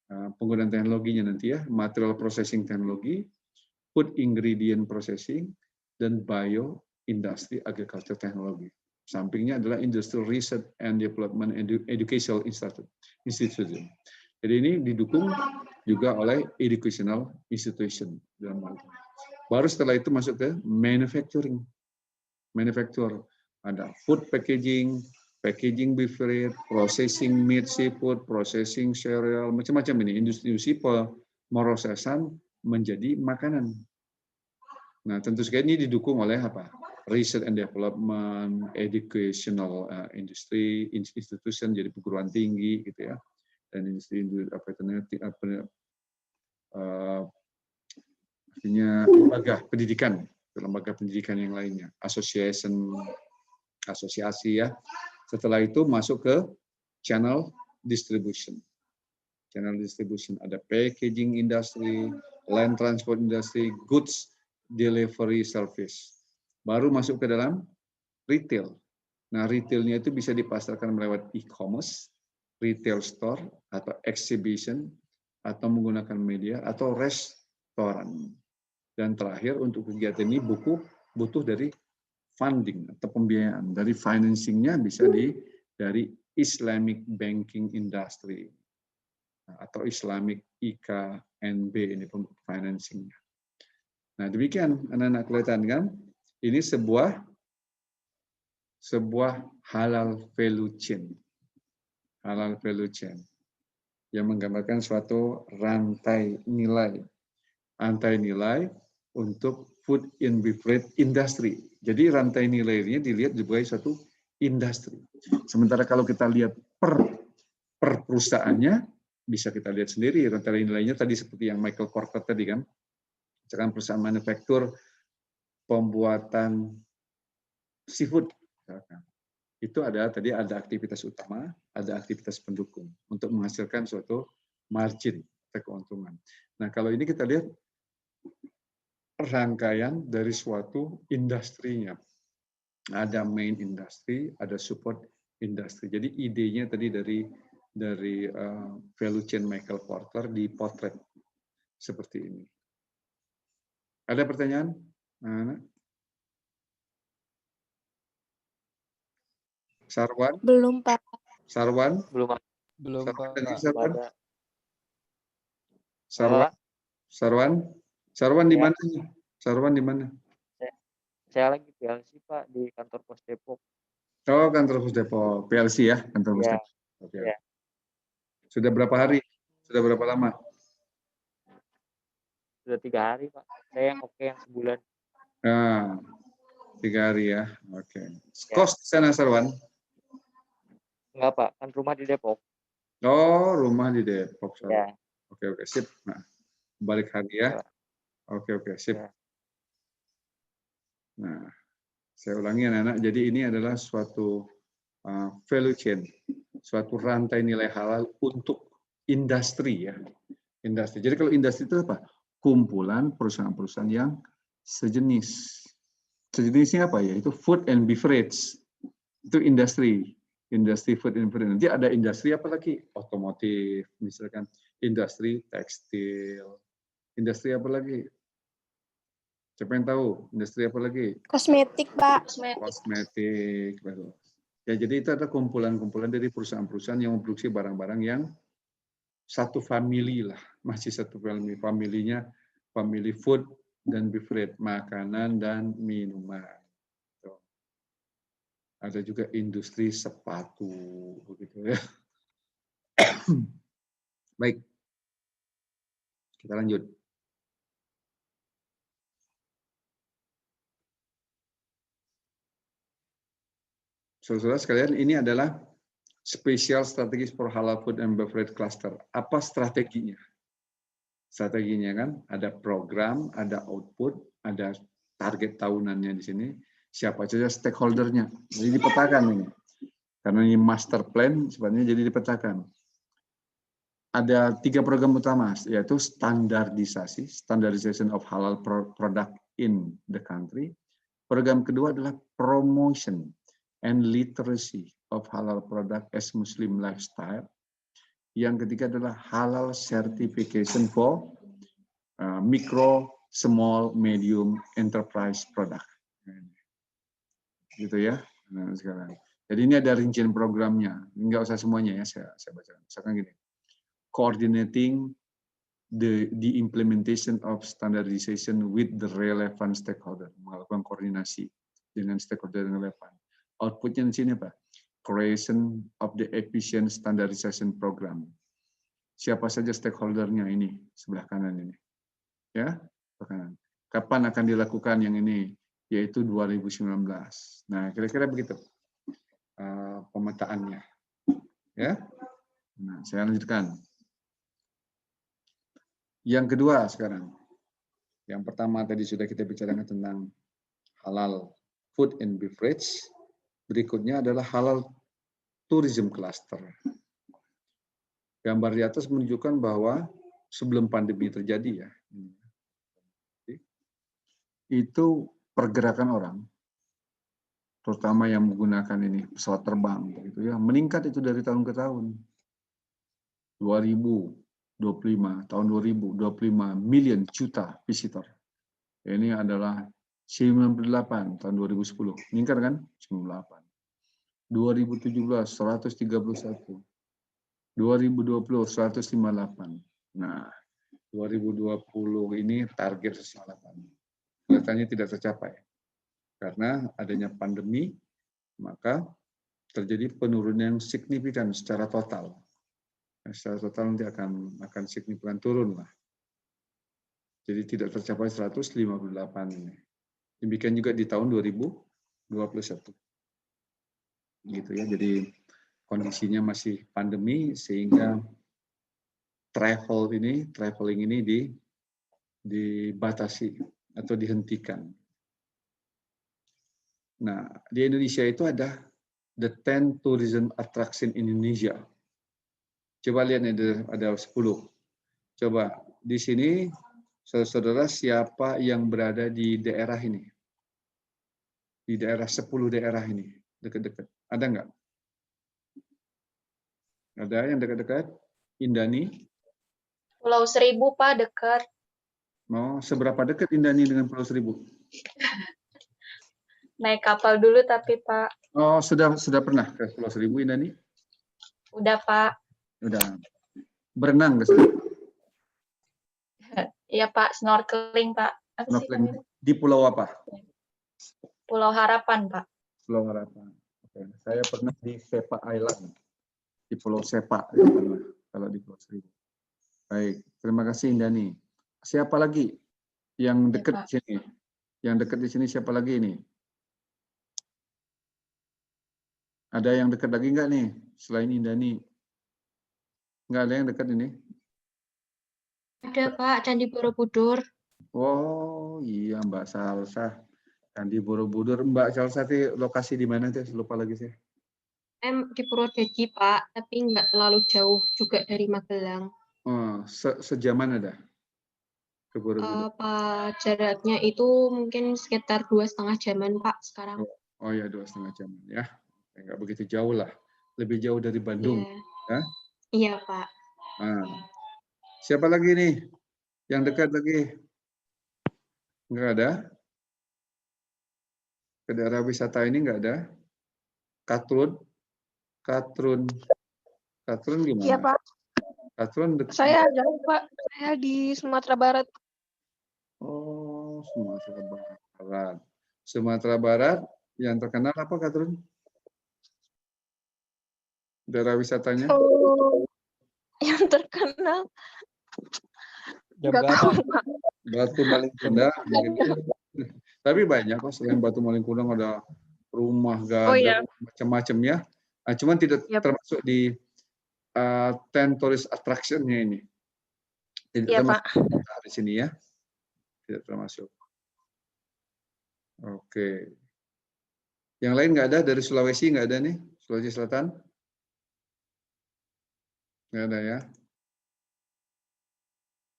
penggunaan teknologinya nanti ya, material processing teknologi, food ingredient processing, dan bio industry agriculture technology. Sampingnya adalah industrial research and development educational institution. Jadi ini didukung juga oleh educational institution. Baru setelah itu masuk ke manufacturing. Manufacture ada food packaging, packaging beverage, processing meat, seafood, processing cereal, macam-macam ini industri pemrosesan menjadi makanan. Nah, tentu saja ini didukung oleh apa? Research and development, educational industry, institution, jadi perguruan tinggi gitu ya, dan industri artinya lembaga pendidikan yang lainnya, asosiasi ya. Setelah itu masuk ke channel distribution. Channel distribution ada packaging industry, land transport industry, goods delivery service. Baru masuk ke dalam retail. Nah, retailnya itu bisa dipasarkan melewat e-commerce, retail store, atau exhibition, atau menggunakan media, atau restoran. Dan terakhir untuk kegiatan ini butuh dari funding atau pembiayaan. Dari financingnya bisa dari Islamic banking industry atau Islamic IKNB ini financingnya. Nah, demikian anak-anak kelihatan kan? Ini sebuah halal value chain. Halal value chain yang menggambarkan suatu rantai nilai. Rantai nilai untuk food and beverage industry. Jadi rantai nilai ini dilihat sebagai suatu industri. Sementara kalau kita lihat per perusahaannya, bisa kita lihat sendiri rantai nilainya tadi seperti yang Michael Porter tadi kan. Misalkan perusahaan manufaktur pembuatan seafood, itu ada aktivitas utama, ada aktivitas pendukung untuk menghasilkan suatu margin atau keuntungan. Nah, kalau ini kita lihat rangkaian dari suatu industrinya. Ada main industry, ada support industry. Jadi idenya tadi dari value chain Michael Porter dipotret seperti ini. Ada pertanyaan? Sarwan? Belum, Pak. Sarwan? Belum, Sarwan, Pak. Sarwan? Ada. Sarwan? Sarwan? Sarwan di Ya. mana? Sarwan di mana? Saya lagi PLC, Pak, di kantor Pos Depok. Oh, kantor Pos Depok. PLC ya, kantor Pos Ya. Depok. Oke. Ya. Sudah berapa hari? Sudah berapa lama? Sudah 3 hari, Pak. Saya yang yang sebulan. Nah, 3 hari ya. Oke. Kos di sana, Sarwan? Enggak, Pak. Kan rumah di Depok. Oh, rumah di Depok. Ya. Oke, sip. Nah, balik lagi ya. Ya. Oke, sip. Ya. Nah, saya ulangi anak-anak. Jadi ini adalah suatu value chain, suatu rantai nilai halal untuk industri ya. Industri. Jadi kalau industri itu apa? Kumpulan perusahaan-perusahaan yang sejenis. Sejenisnya apa ya? Itu food and beverage. Itu industri. Industri food and beverage. Nanti ada industri apa lagi? Otomotif, misalkan industri tekstil. Industri apa lagi? Siapa yang tahu? Industri apa lagi? Kosmetik, Pak. Kosmetik. Kosmetik. Betul. Ya, jadi itu ada kumpulan-kumpulan dari perusahaan-perusahaan yang memproduksi barang-barang yang satu family lah, masih satu family. Familinya family food dan beverage, makanan dan minuman. Tuh. Ada juga industri sepatu, begitu ya. Baik, kita lanjut. Saudara sekalian, ini adalah Special Strategies for Halal Food and Beverage Cluster. Apa strateginya? Strateginya kan ada program, ada output, ada target tahunannya di sini. Siapa saja stakeholdernya. Jadi dipetakan ini. Karena ini master plan, sebenarnya jadi dipetakan. Ada 3 program utama, yaitu standarisasi, standardization of halal product in the country. Program kedua adalah promotion and literacy of halal product as Muslim lifestyle. Yang ketiga adalah halal certification for micro, small, medium enterprise product. Gitu ya. Nah, sekarang. Jadi ini ada rincian programnya. Enggak usah semuanya ya, saya baca. Misalkan gini. Coordinating the implementation of standardization with the relevant stakeholder, melakukan koordinasi dengan stakeholder yang relevan. Outputnya di sini apa? Creation of the efficient standardization program. Siapa saja stakeholdernya ini sebelah kanan ini, ya, sebelah kanan. Kapan akan dilakukan yang ini? Yaitu 2019. Nah, kira-kira begitu pemetaannya, ya. Nah, saya lanjutkan. Yang kedua sekarang, yang pertama tadi sudah kita bicarakan tentang halal food and beverage. Berikutnya adalah halal tourism cluster. Gambar di atas menunjukkan bahwa sebelum pandemi terjadi ya, itu pergerakan orang, terutama yang menggunakan ini pesawat terbang, gitu ya, meningkat itu dari tahun ke tahun. 2025, tahun 2025 million juta visitor. Ini adalah 98 tahun 2010, meningkat kan? 98. 2017 131. 2020 158. Nah, 2020 ini target 158. Kelihatannya tidak tercapai. Karena adanya pandemi, maka terjadi penurunan yang signifikan secara total. Secara total nanti akan signifikan turun lah. Jadi tidak tercapai 158 ini. Demikian juga di tahun 2021. Gitu ya. Jadi kondisinya masih pandemi sehingga traveling ini dibatasi atau dihentikan. Nah, di Indonesia itu ada the 10 tourism attraction Indonesia. Coba lihat ada 10. Coba di sini saudara-saudara siapa yang berada di daerah ini? Di daerah 10 daerah ini, dekat-dekat. Ada nggak? Ada yang dekat-dekat? Indani? Pulau Seribu, Pak, dekat. Mau seberapa dekat Indani dengan Pulau Seribu? Naik kapal dulu tapi, Pak. Oh, sudah pernah ke Pulau Seribu, Indani? Udah, Pak. Udah. Berenang ke sana? Iya, Pak, snorkeling, Pak. Apa sih Snorkeling. namanya? Di pulau apa? Pulau Harapan, Pak. Pulau Harapan. Oke. Saya pernah di Sepa Island. Di Pulau Sepa. Kalau di Pulau Seribu. Baik. Terima kasih, Indani. Siapa lagi yang dekat di sini? Yang dekat di sini siapa lagi ini? Ada yang dekat lagi nggak nih? Selain Indani. Nggak ada yang dekat ini? Ada Pak, Candi Borobudur. Oh iya Mbak Salsa. Candi Borobudur. Mbak Salsa itu lokasi di mana tuh? Lupa lagi saya. Di Purwodadi Pak, tapi nggak terlalu jauh juga dari Magelang. Oh, sejaman ada ke Borobudur? Pak, jaraknya itu mungkin sekitar 2,5 jaman Pak sekarang. Oh ya 2,5 jam ya. Nggak begitu jauh lah. Lebih jauh dari Bandung. Ya? Iya Pak. Nah. Siapa lagi nih yang dekat lagi? Nggak ada? Ke daerah wisata ini nggak ada? Katrun? Katrun Iya gimana? Pak, Katrun saya jauh Pak, saya di Sumatera Barat. Oh, Sumatera Barat. Sumatera Barat yang terkenal apa, Katrun? Daerah wisatanya? Oh, yang terkenal nggak tahu Jambatan. Pak. Batu Maling Kundang. Tapi banyak kok, selain Batu Maling Kundang ada rumah Oh iya, gadang macam-macam ya. Nah, cuman tidak iya Pak. termasuk di 10 tourist attraction-nya ini. Tidak Iya termasuk Pak. di sini ya. Tidak termasuk. Oke. Yang lain nggak ada, dari Sulawesi nggak ada nih, Sulawesi Selatan? Nggak ada ya.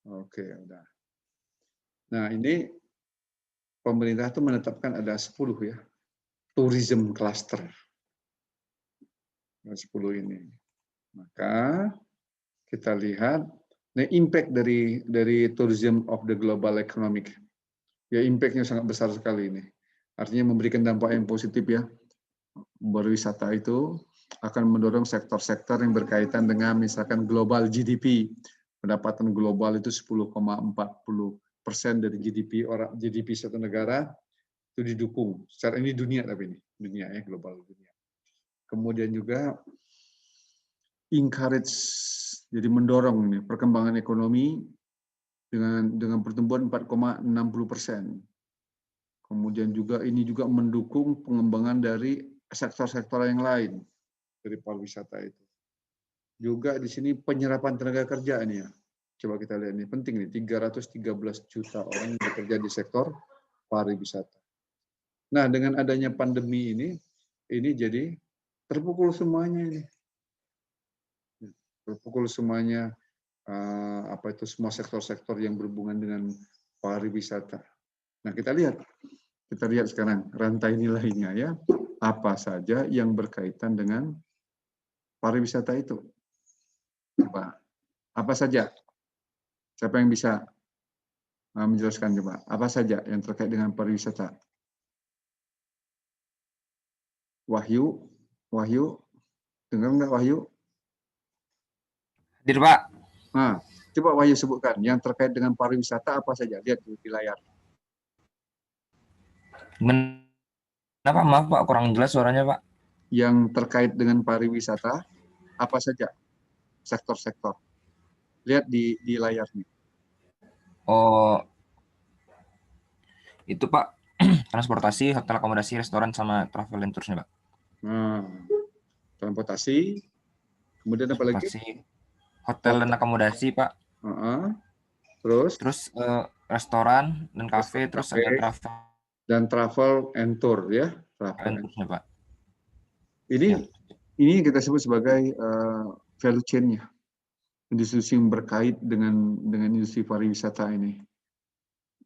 Oke, udah. Nah, ini pemerintah tuh menetapkan ada 10 ya, tourism cluster. 10 ini. Maka kita lihat impact dari tourism of the global economic. Ya, impact-nya sangat besar sekali ini. Artinya memberikan dampak yang positif ya. Berwisata itu akan mendorong sektor-sektor yang berkaitan dengan misalkan global GDP. Pendapatan global itu 10,40% dari GDP satu negara itu didukung. Secara ini dunia, tapi ini dunia ya, global dunia. Kemudian juga encourage, jadi mendorong ini perkembangan ekonomi dengan pertumbuhan 4,60%. Kemudian juga ini juga mendukung pengembangan dari sektor-sektor yang lain dari pariwisata itu. Juga di sini penyerapan tenaga kerja ini ya. Coba kita lihat ini penting nih, 313 juta orang yang bekerja di sektor pariwisata. Nah, dengan adanya pandemi ini jadi terpukul semuanya ini. Terpukul semuanya semua sektor-sektor yang berhubungan dengan pariwisata. Nah, kita lihat sekarang rantai nilainya ya, apa saja yang berkaitan dengan pariwisata itu. Coba, apa saja? Siapa yang bisa menjelaskan coba? Apa saja yang terkait dengan pariwisata? Wahyu, dengar nggak Wahyu? Hadir, Pak. Nah, coba Wahyu sebutkan yang terkait dengan pariwisata apa saja? Lihat di layar. Kenapa? Maaf Pak, kurang jelas suaranya Pak. Yang terkait dengan pariwisata apa saja? Sektor-sektor. Lihat di layarnya. Oh, itu Pak, transportasi, hotel, akomodasi, restoran, sama travel and toursnya Pak. Nah, transportasi, kemudian apa lagi? Hotel dan akomodasi Pak. Terus restoran dan kafe, terus ada travel. Dan travel and tour ya, travel and toursnya Pak. Ini kita sebut sebagai value chain-nya, industri yang berkait dengan industri pariwisata ini,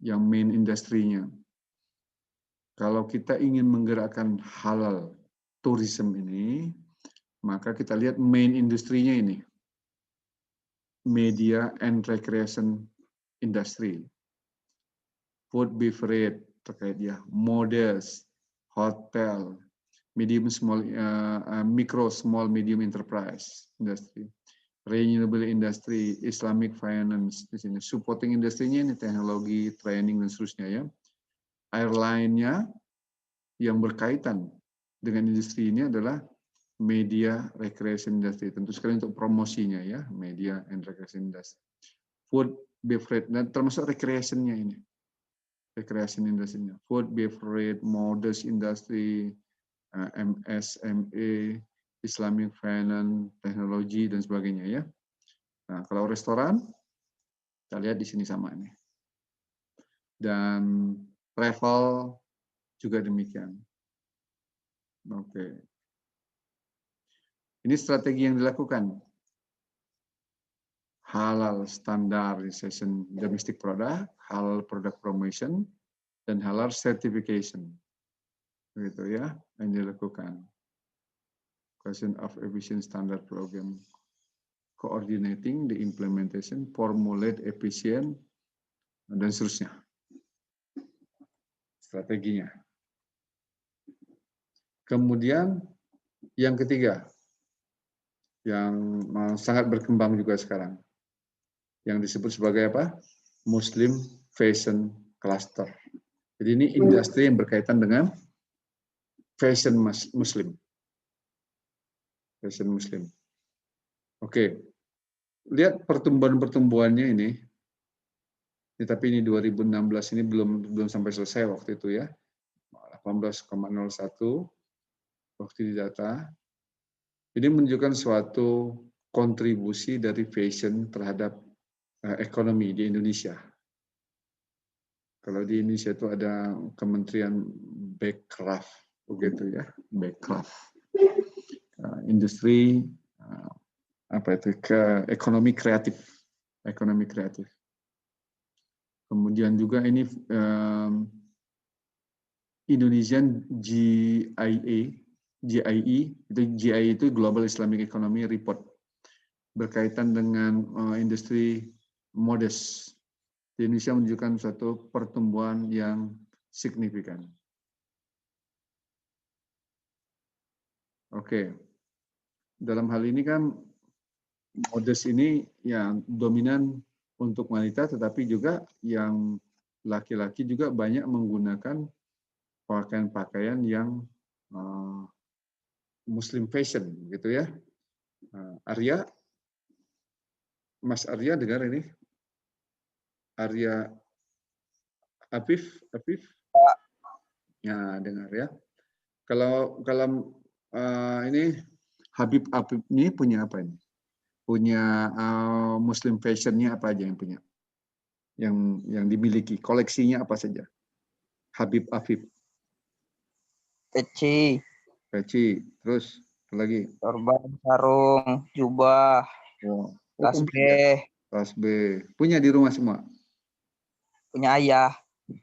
yang main industrinya. Kalau kita ingin menggerakkan halal tourism ini, maka kita lihat main industrinya ini, media and recreation industry, food beverage terkait ya, models, hotel, medium small, micro small medium enterprise industry, renewable industry, Islamic finance di sini, supporting industrinya ini teknologi, training dan seterusnya ya. Airline-nya yang berkaitan dengan industri ini adalah media recreation industry, tentu sekali untuk promosinya ya, media and recreation industry. Food beverage, dan termasuk recreation-nya ini, recreation industry-nya, food beverage, models industry, MSME, Islamic finance, teknologi dan sebagainya ya. Nah, kalau restoran kita lihat di sini sama ini. Dan travel juga demikian. Oke. Ini strategi yang dilakukan. Halal standardization domestic product, halal product promotion, dan halal certification. Begitu ya, yang dilakukan. Question of efficient standard program. Coordinating the implementation, formulate efficient, dan seterusnya. strateginya. Kemudian yang ketiga, yang sangat berkembang juga sekarang, yang disebut sebagai apa? Muslim Fashion Cluster. Jadi ini industri yang berkaitan dengan fashion Muslim. Fashion Muslim. Oke, lihat pertumbuhannya ini. Tapi ini 2016 ini belum sampai selesai waktu itu ya. 18,01 waktu di data. Ini menunjukkan suatu kontribusi dari fashion terhadap ekonomi di Indonesia. Kalau di Indonesia itu ada Kementerian Bekraf, begitu ya, Bekraf. Industri ekonomi kreatif. Kemudian juga ini Indonesian GIE itu Global Islamic Economy Report berkaitan dengan industri modest. Di Indonesia menunjukkan suatu pertumbuhan yang signifikan. Oke, dalam hal ini kan modest ini yang dominan untuk wanita, tetapi juga yang laki-laki juga banyak menggunakan pakaian-pakaian yang Muslim fashion, gitu ya. Arya, Mas Arya dengar ini? Arya Afif, ya dengar ya. Kalau ini Habib ini punya apa ini? Punya Muslim fashionnya apa aja yang punya? Yang dimiliki, koleksinya apa saja? Habib Afif. Peci, terus apa lagi? sorban, sarung, jubah, tasbih. Tasbih. Punya di rumah semua? Punya ayah.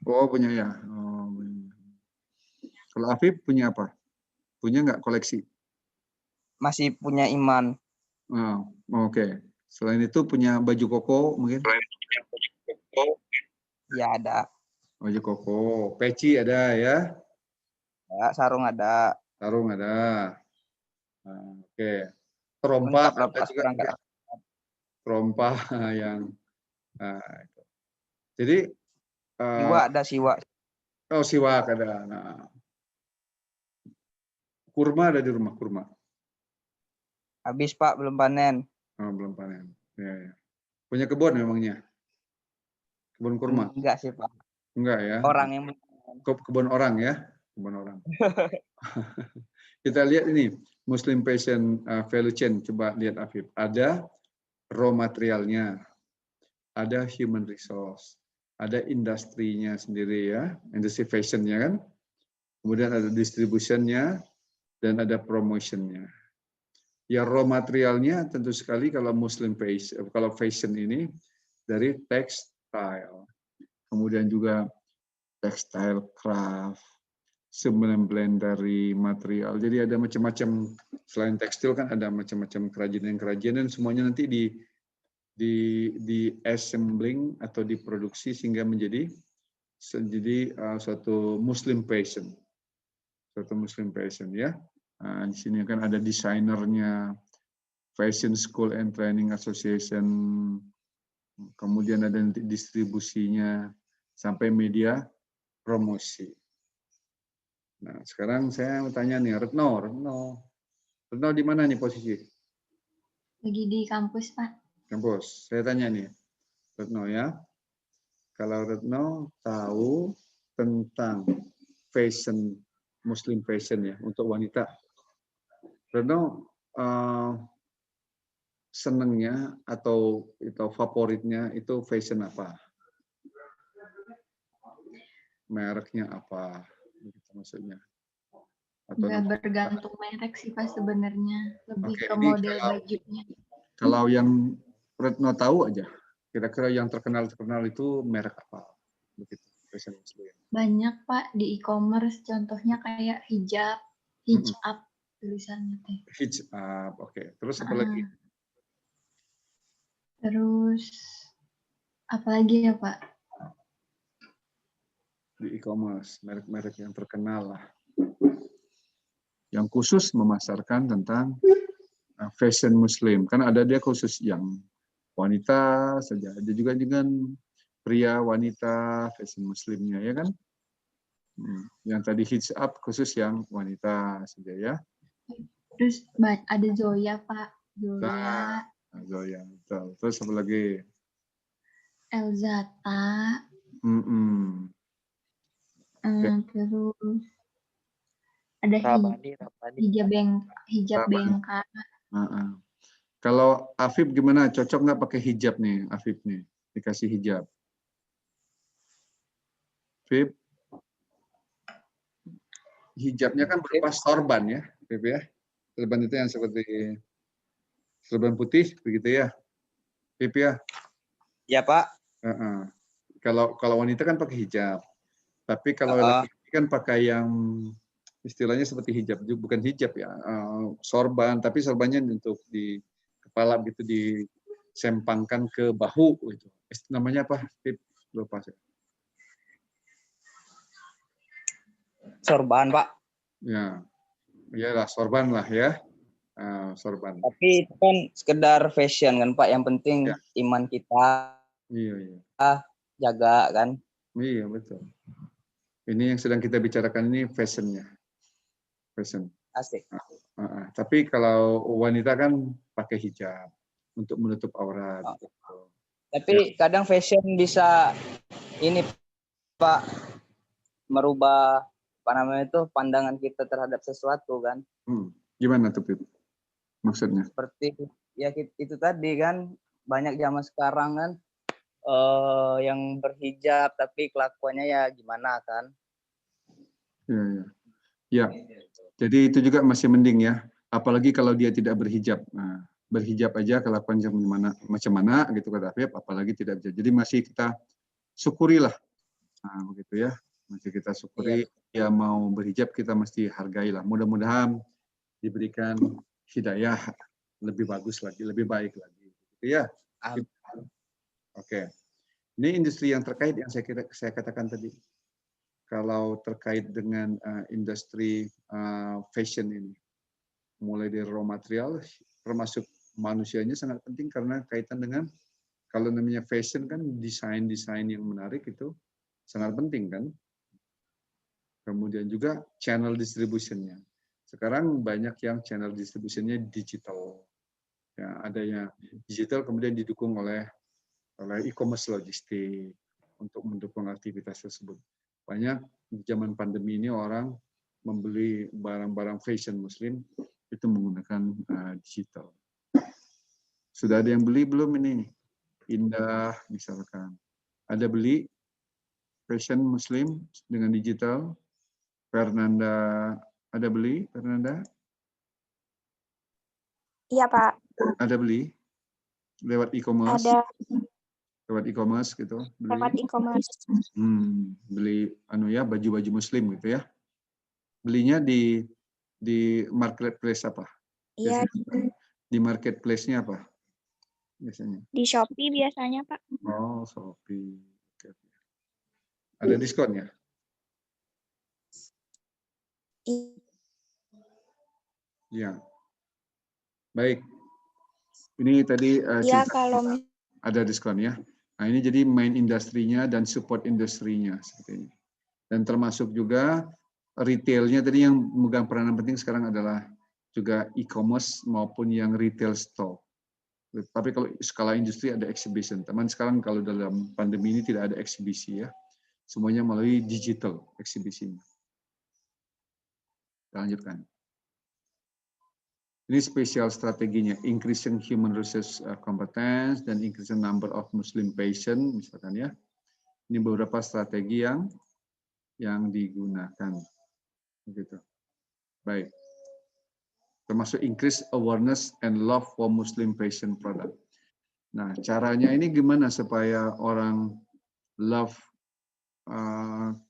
Oh, punya ya. Oh. Kalau Afif punya apa? Punya nggak koleksi? Masih punya Iman. Oh, oke. Selain itu punya baju koko mungkin? Ya ada. Baju koko. Peci ada ya? Ya, sarung ada. Sarung ada. Oke. Trompa ada juga. Trompa yang itu. Jadi Siwak ada siwak. Oh, siwak ada. Nah. Kurma ada di rumah, kurma. Habis Pak, belum panen. Oh, belum panen. Ya. Punya kebun memangnya? Kebun kurma? Enggak sih Pak. Enggak ya? Orang yang kebun orang ya? Kebun orang. Kita lihat ini, Muslim Fashion Value Chain. Coba lihat Afif. Ada raw materialnya, ada human resource, ada industrinya sendiri ya, industri fashionnya kan. Kemudian ada distributionnya, dan ada promotionnya. Ya raw materialnya tentu sekali kalau Muslim fashion, kalau fashion ini dari textile, kemudian juga textile craft, sembilan dari material. Jadi ada macam-macam, selain tekstil kan ada macam-macam kerajinan-kerajinan, semuanya nanti di assembling atau diproduksi sehingga menjadi suatu Muslim fashion. Suatu Muslim fashion ya. Di sini kan ada desainernya, Fashion School and Training Association, kemudian ada nanti distribusinya sampai media promosi. Nah, sekarang saya mau tanya nih, Retno di mana nih posisi? Lagi di kampus, Pak. Kampus. Saya tanya nih, Retno ya. Kalau Retno tahu tentang fashion, Muslim fashion ya, untuk wanita, Retno senengnya atau favoritnya itu fashion apa? Mereknya apa? Gitu maksudnya. Nggak bergantung merek sih Pak sebenarnya, lebih ke ini model bajunya. Kalau yang Retno tahu aja, kira-kira yang terkenal itu merek apa? Begitu. Fashion Muslim. Banyak Pak di e-commerce, contohnya kayak hijab tulisannya teh. Hijab, oke. Terus apa lagi? Terus apa lagi ya Pak? di e-commerce, merek-merek yang terkenal lah. Yang khusus memasarkan tentang fashion muslim. Kan ada dia khusus yang wanita saja. Ada juga dengan pria, wanita, fashion muslimnya, ya kan? Yang tadi hijab khusus yang wanita saja ya. Terus ada Zoya, Pak. Zoya. Nah, Zoya, betul. Terus apa lagi? Elzata. Terus ada hijab bengka. Kalau Afif gimana? Cocok nggak pakai hijab nih, Afif nih? Dikasih hijab. Afif? Hijabnya kan berupa sorban ya, Afif ya? Sorban itu yang seperti sorban putih, begitu ya? Afif ya? Ya, Pak. Kalau wanita kan pakai hijab. Tapi kalau laki-laki kan pakai yang istilahnya seperti hijab, bukan hijab ya, sorban, tapi sorbannya untuk di kepala gitu, disempangkan ke bahu gitu. Namanya apa? Lupa saya. Sorban, Pak. Ya, iyalah sorban lah ya, sorban. Tapi itu kan sekedar fashion kan, Pak. Yang penting iman kita. Iya. Jaga kan. Iya betul. Ini yang sedang kita bicarakan ini fashionnya. Fashion. Asik. Tapi kalau wanita kan pakai hijab untuk menutup aurat. Gitu. Tapi kadang fashion bisa ini Pak merubah apa namanya itu pandangan kita terhadap sesuatu kan. Gimana tuh Pip? Maksudnya? Seperti ya itu tadi kan banyak zaman sekarang kan yang berhijab tapi kelakuannya ya gimana kan. Ya. Jadi itu juga masih mending ya. Apalagi kalau dia tidak berhijab. Nah, berhijab aja kelakuan macam mana gitu kata Afif, apalagi tidak bisa. Jadi masih kita syukurilah. Nah, begitu ya. Masih kita syukuri. Ya mau berhijab kita mesti hargailah. Mudah-mudahan diberikan hidayah lebih bagus lagi, lebih baik lagi. Gitu ya. Oke. Ini industri yang terkait yang saya katakan tadi. Kalau terkait dengan industri fashion ini, mulai dari raw material, termasuk manusianya sangat penting karena kaitan dengan kalau namanya fashion kan desain yang menarik itu sangat penting kan. Kemudian juga channel distributionnya. Sekarang banyak yang channel distributionnya digital. Ya, adanya digital kemudian didukung oleh e-commerce logistik untuk mendukung aktivitas tersebut. Banyak di zaman pandemi ini orang membeli barang-barang fashion muslim itu menggunakan digital. Sudah ada yang beli belum ini? Indah misalkan. Ada beli fashion muslim dengan digital? Fernanda, ada beli Fernanda? Iya Pak. Ada beli? Lewat e-commerce? Ada. Lewat e-commerce gitu? Beli? Lewat e-commerce. Beli baju-baju muslim gitu ya? Belinya di marketplace apa? Iya. Di marketplace-nya apa? Biasanya? Di Shopee biasanya, Pak. Oh, Shopee. Oke. Ada diskon ya? Iya. Baik. Ini tadi kalau ada diskon ya. Nah, ini jadi main industrinya dan support industrinya seperti ini. Dan termasuk juga retailnya tadi yang memegang peranan penting sekarang adalah juga e-commerce maupun yang retail store. Tapi kalau skala industri ada exhibition. Teman sekarang kalau dalam pandemi ini tidak ada eksibisi ya. Semuanya melalui digital eksibisinya. Kita lanjutkan. Ini spesial strateginya, increasing human resource competence dan increasing number of Muslim patient, misalkan ya. Ini beberapa strategi yang digunakan. Begitu. Baik. Termasuk increase awareness and love for Muslim patient product. Nah, caranya ini gimana supaya orang love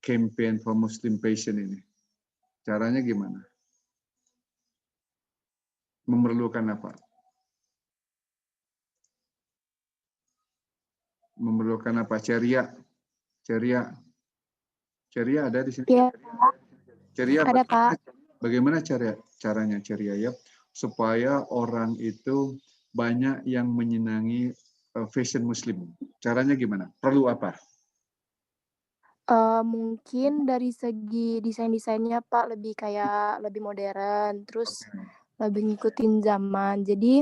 campaign for Muslim patient ini? Caranya gimana? Memerlukan apa? Memerlukan apa? Ceria Ceria ada di sini? Iya, Ceria ada Pak. bagaimana caranya Ceria ya supaya orang itu banyak yang menyenangi fashion Muslim. Caranya gimana? Perlu apa? Mungkin dari segi desain-desainnya Pak lebih kayak lebih modern, terus lebih ngikutin zaman. Jadi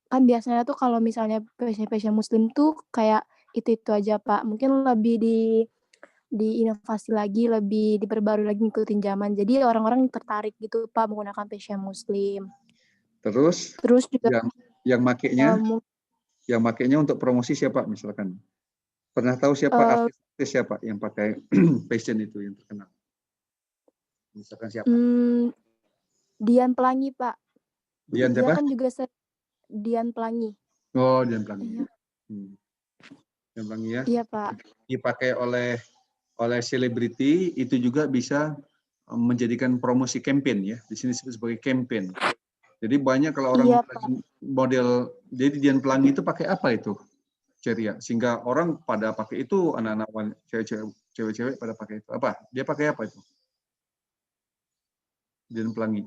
kan biasanya tuh kalau misalnya fashion Muslim tuh kayak itu aja Pak. Mungkin lebih diinovasi lagi, lebih diperbarui lagi ngikutin zaman. Jadi orang-orang tertarik gitu Pak menggunakan fashion Muslim. Terus juga yang makainya untuk promosi siapa misalkan? Pernah tahu siapa artis siapa yang pakai fashion itu yang terkenal? Misalkan siapa? Dian Pelangi Pak. Dian siapa? Dia kan juga Dian Pelangi. Oh, Dian Pelangi. Iya. Dian Pelangi ya. Iya Pak. Dipakai oleh selebriti itu juga bisa menjadikan promosi campaign ya. Di sini disebut sebagai campaign. Jadi banyak kalau orang model, jadi Dian Pelangi itu pakai apa itu? Ceria, sehingga orang pada pakai itu, anak-anak cewek-cewek pada pakai itu. Apa? Dia pakai apa itu? Dian Pelangi.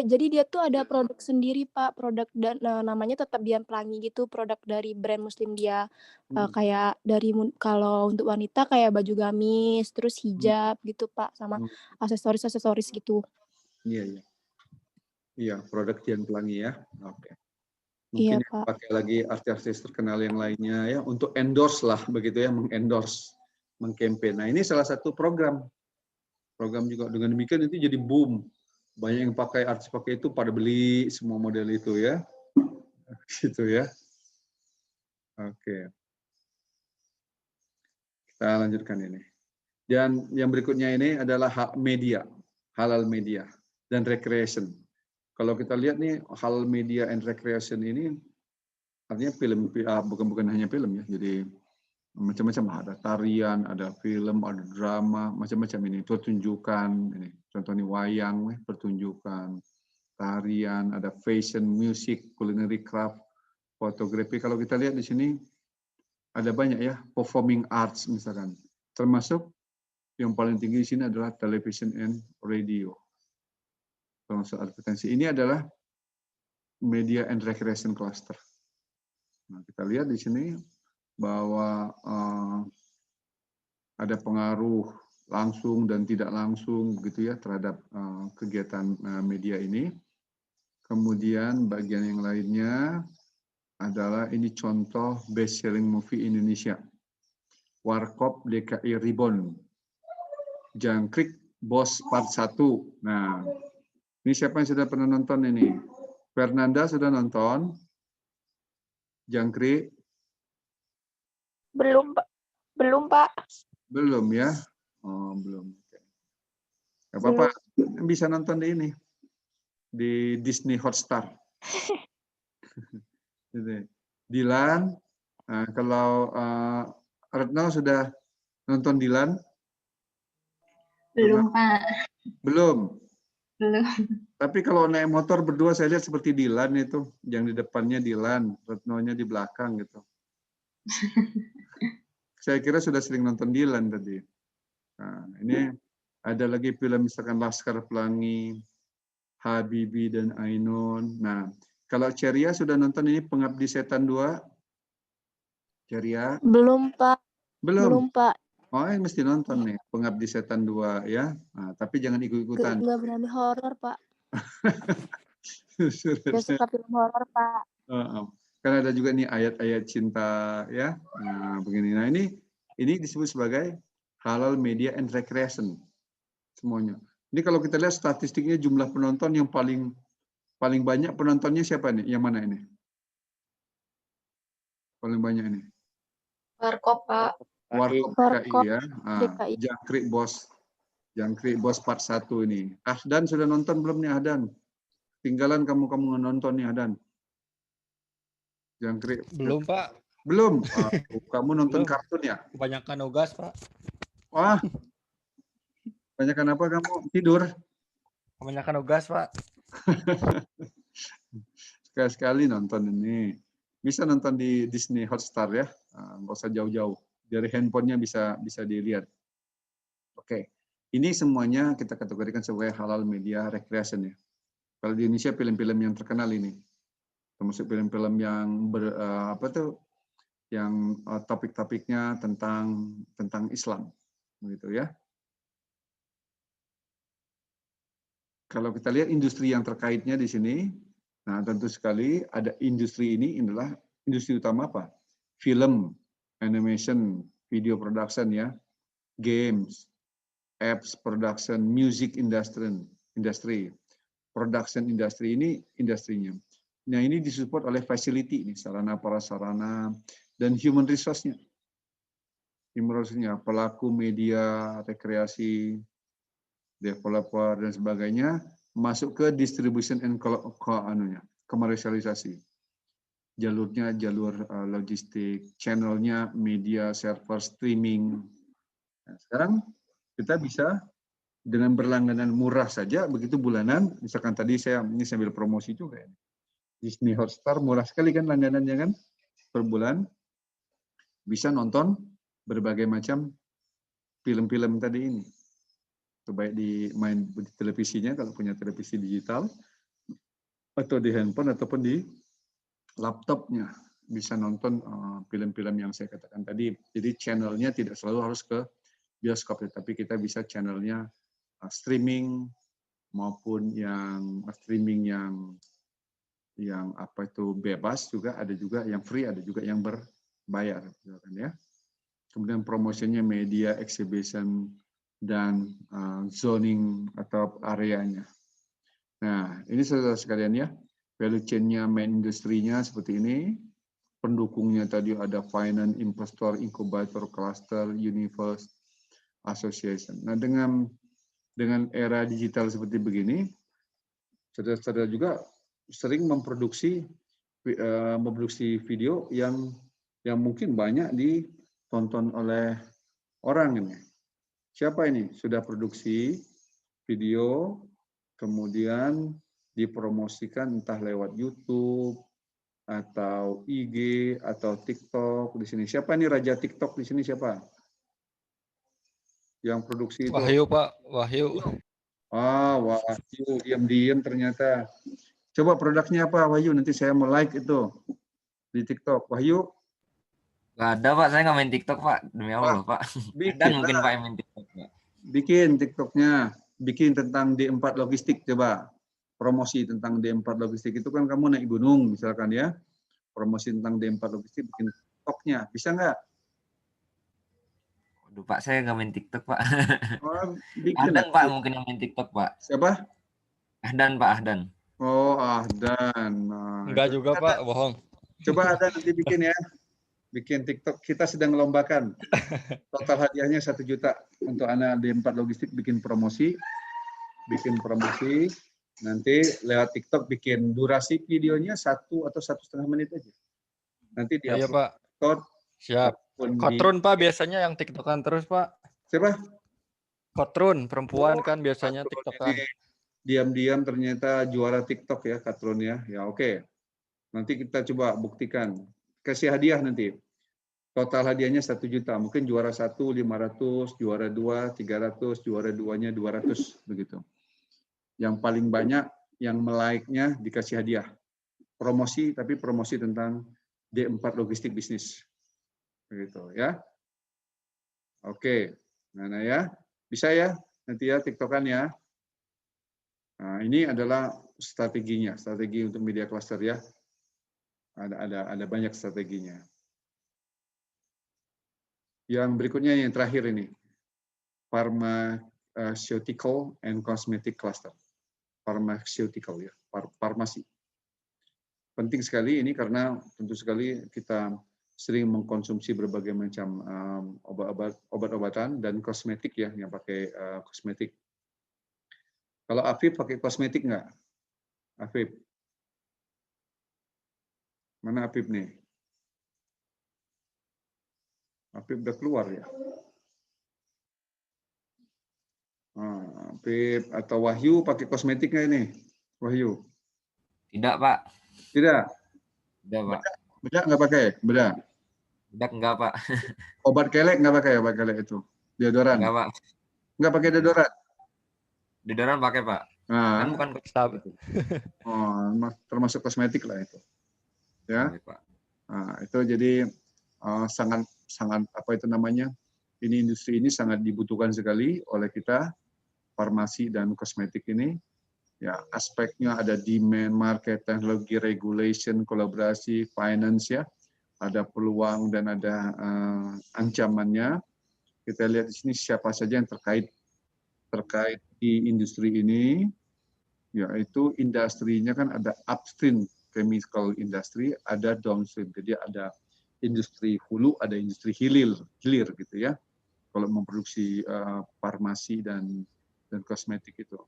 Jadi dia tuh ada produk sendiri Pak, produk dan namanya tetap Dian Pelangi gitu, produk dari brand Muslim dia. Kayak dari kalau untuk wanita kayak baju gamis, terus hijab gitu Pak, sama aksesoris gitu. Iya. Iya, produk Dian Pelangi ya. Oke. Mungkin iya, pakai lagi artis-artis terkenal yang lainnya ya untuk endorse lah begitu ya, mengendorse, mengkampanye. Nah, ini salah satu program juga dengan demikian itu jadi boom. Banyak yang pakai, artis pakai itu pada beli semua model itu ya. Gitu ya. Oke. Kita lanjutkan ini. Dan yang berikutnya ini adalah halal media dan recreation. Kalau kita lihat nih halal media and recreation ini artinya film, bukan hanya film ya. Jadi macam-macam, ada tarian, ada film, ada drama, macam-macam ini, pertunjukan, ini contohnya wayang, pertunjukan, tarian, ada fashion, music, culinary craft, fotografi. Kalau kita lihat di sini ada banyak ya, performing arts misalkan, termasuk yang paling tinggi di sini adalah television and radio. Termasuk advertensi. Ini adalah media and recreation cluster. Nah, kita lihat di sini bahwa ada pengaruh langsung dan tidak langsung begitu ya terhadap kegiatan media ini. Kemudian bagian yang lainnya adalah ini contoh best selling movie Indonesia. Warkop DKI Reborn. Jangkrik Bos Part 1. Nah, ini siapa yang sudah pernah nonton ini? Fernanda sudah nonton? Jangkrik? Belum, Pak. Belum ya? Oh, belum. Gak apa-apa, bisa nonton di ini. Di Disney Hotstar. Dilan, kalau Retno sudah nonton Dilan? Belum, Pak. Belum? Belum. Tapi kalau naik motor berdua saya lihat seperti Dilan itu. Yang di depannya Dilan, Retnonya di belakang gitu. Saya kira sudah sering nonton Dilan tadi. Nah, ini ada lagi film misalkan Laskar Pelangi, Habibie dan Ainun. Nah, kalau Ceria sudah nonton ini Pengabdi Setan 2? Ceria? Belum, Pak. Belum, Pak. Oh, ini mesti nonton nih, Pengabdi Setan 2 ya. Nah, tapi jangan ikut-ikutan. Nggak berani horor, Pak. Nggak suka film horor, Pak. Kan ada juga nih ayat-ayat cinta ya. Nah, begini. Nah, ini disebut sebagai halal media and recreation. Semuanya. Ini kalau kita lihat statistiknya jumlah penonton yang paling banyak penontonnya siapa nih? Yang mana ini? Paling banyak ini. Warkop, Pak. Warkop DKI ya. Jangkrik Bos Part 1 ini. Ahdan sudah nonton belum nih Ahdan? Tinggalan kamu nonton nih Ahdan. Jangkrik. Belum, Pak. Belum? Kamu nonton kartun ya? Kebanyakan nugas, Pak. Wah. Kebanyakan apa kamu? Tidur? Kebanyakan nugas, Pak. Sekali-sekali nonton ini. Bisa nonton di Disney Hotstar ya. Nggak usah jauh-jauh. Dari handphonenya bisa dilihat. Oke, ini semuanya kita kategorikan sebagai halal media recreation ya. Kalau di Indonesia film-film yang terkenal ini, termasuk film-film yang yang topik-topiknya tentang Islam, begitu ya. Kalau kita lihat industri yang terkaitnya di sini, nah tentu sekali ada industri ini adalah industri utama apa? Film, animation, video production ya, games, apps production, music industry, production industry ini industrinya. Nah ini disupport oleh facility, ini sarana prasarana dan human resource-nya. Human resource-nya, pelaku media, rekreasi, developer dan sebagainya, masuk ke distribution and komersialisasi. Jalurnya jalur logistik, channelnya media, server, streaming. Nah, sekarang kita bisa dengan berlangganan murah saja, begitu bulanan, misalkan tadi ini sambil promosi juga ya. Disney Hotstar murah sekali kan langganannya kan, per bulan bisa nonton berbagai macam film-film tadi ini. Baik di televisinya kalau punya televisi digital, atau di handphone ataupun di laptopnya bisa nonton film-film yang saya katakan tadi. Jadi channelnya tidak selalu harus ke bioskop, tapi kita bisa channelnya streaming maupun yang streaming yang apa itu bebas juga, ada juga yang free, ada juga yang berbayar, ya. Kemudian promosinya media, exhibition, dan zoning atau areanya. Nah, ini saudara sekalian ya, value chain-nya, main industrinya seperti ini. Pendukungnya tadi ada finance, investor, inkubator, cluster, universe, association. Nah, dengan era digital seperti begini, saudara-saudara juga sering memproduksi video yang mungkin banyak ditonton oleh orang ini. Siapa ini? Sudah produksi video, kemudian dipromosikan entah lewat YouTube atau IG atau TikTok di sini. Siapa ini raja TikTok di sini siapa? Yang produksi itu? Wahyu Pak, Wahyu. Wahyu, diam-diam ternyata. Coba produknya apa Wahyu? Nanti saya mau like itu di TikTok. Wahyu? Gak ada Pak, saya nggak main TikTok Pak, demi Allah Pak. Dan mungkin Pak yang main TikTok Pak. Bikin TikToknya, bikin tentang D4 logistik coba. Promosi tentang D4 logistik itu kan kamu naik gunung misalkan ya. Promosi tentang D4 logistik, bikin TikToknya, bisa nggak? Waduh Pak, saya nggak main TikTok Pak. Ahdan Pak mungkin yang main TikTok Pak. Siapa? Ahdan Pak, Ahdan. Oh Ahdan. Enggak juga Pak, bohong. Coba Ahdan nanti bikin ya. Bikin TikTok, kita sedang lombakan. Total hadiahnya 1 juta untuk anak D4 logistik bikin promosi. Nanti lewat TikTok bikin durasi videonya 1 atau 1,5 menit aja. Nanti di Iya Pak. Siap. Kotrun Pak biasanya yang TikTokan terus Pak. Siapa? Kotrun, perempuan kan biasanya TikTokan. Diam-diam ternyata juara TikTok ya Kotrun ya. Ya oke. Nanti kita coba buktikan. Kasih hadiah nanti. Total hadiahnya 1 juta. Mungkin juara 1 500, juara 2 300, juara 2-nya 200 begitu. Yang paling banyak yang like-nya dikasih hadiah. Promosi, tapi promosi tentang D4 logistik bisnis. Begitu ya. Oke. Nah ya. Bisa ya nanti ya TikTokan ya. Nah, ini adalah strateginya, strategi untuk media cluster ya. Ada banyak strateginya. Yang berikutnya yang terakhir ini, pharmaceutical and cosmetic cluster. Pharmaceutical ya, farmasi. Penting sekali ini karena tentu sekali kita sering mengkonsumsi berbagai macam obat-obatan dan kosmetik ya, yang pakai kosmetik. Kalau Afif pakai kosmetik nggak? Afif? Mana Afif nih? Afif udah keluar ya? Afif atau Wahyu pakai kosmetik nggak ini? Wahyu? Tidak Pak. Tidak? Tidak Pak. Bedak nggak pakai? Bedak? Bedak enggak Pak. Obat kelek nggak pakai obat kelek itu? Deodoran? Enggak Pak. Nggak pakai deodoran? Deodoran pakai, Pak. Nah, Kan bukan termasuk kosmetik lah itu. Ya. Oke, Pak. Nah, itu jadi sangat apa itu namanya? Ini industri ini sangat dibutuhkan sekali oleh kita, farmasi dan kosmetik ini. Ya, aspeknya ada demand, market, teknologi, regulation, kolaborasi, finance ya. Ada peluang dan ada ancamannya. Kita lihat di sini siapa saja yang terkait di industri ini, yaitu industrinya kan ada upstream chemical industry, ada downstream. Jadi ada industri hulu, ada industri hilir gitu ya. Kalau memproduksi farmasi dan kosmetik itu.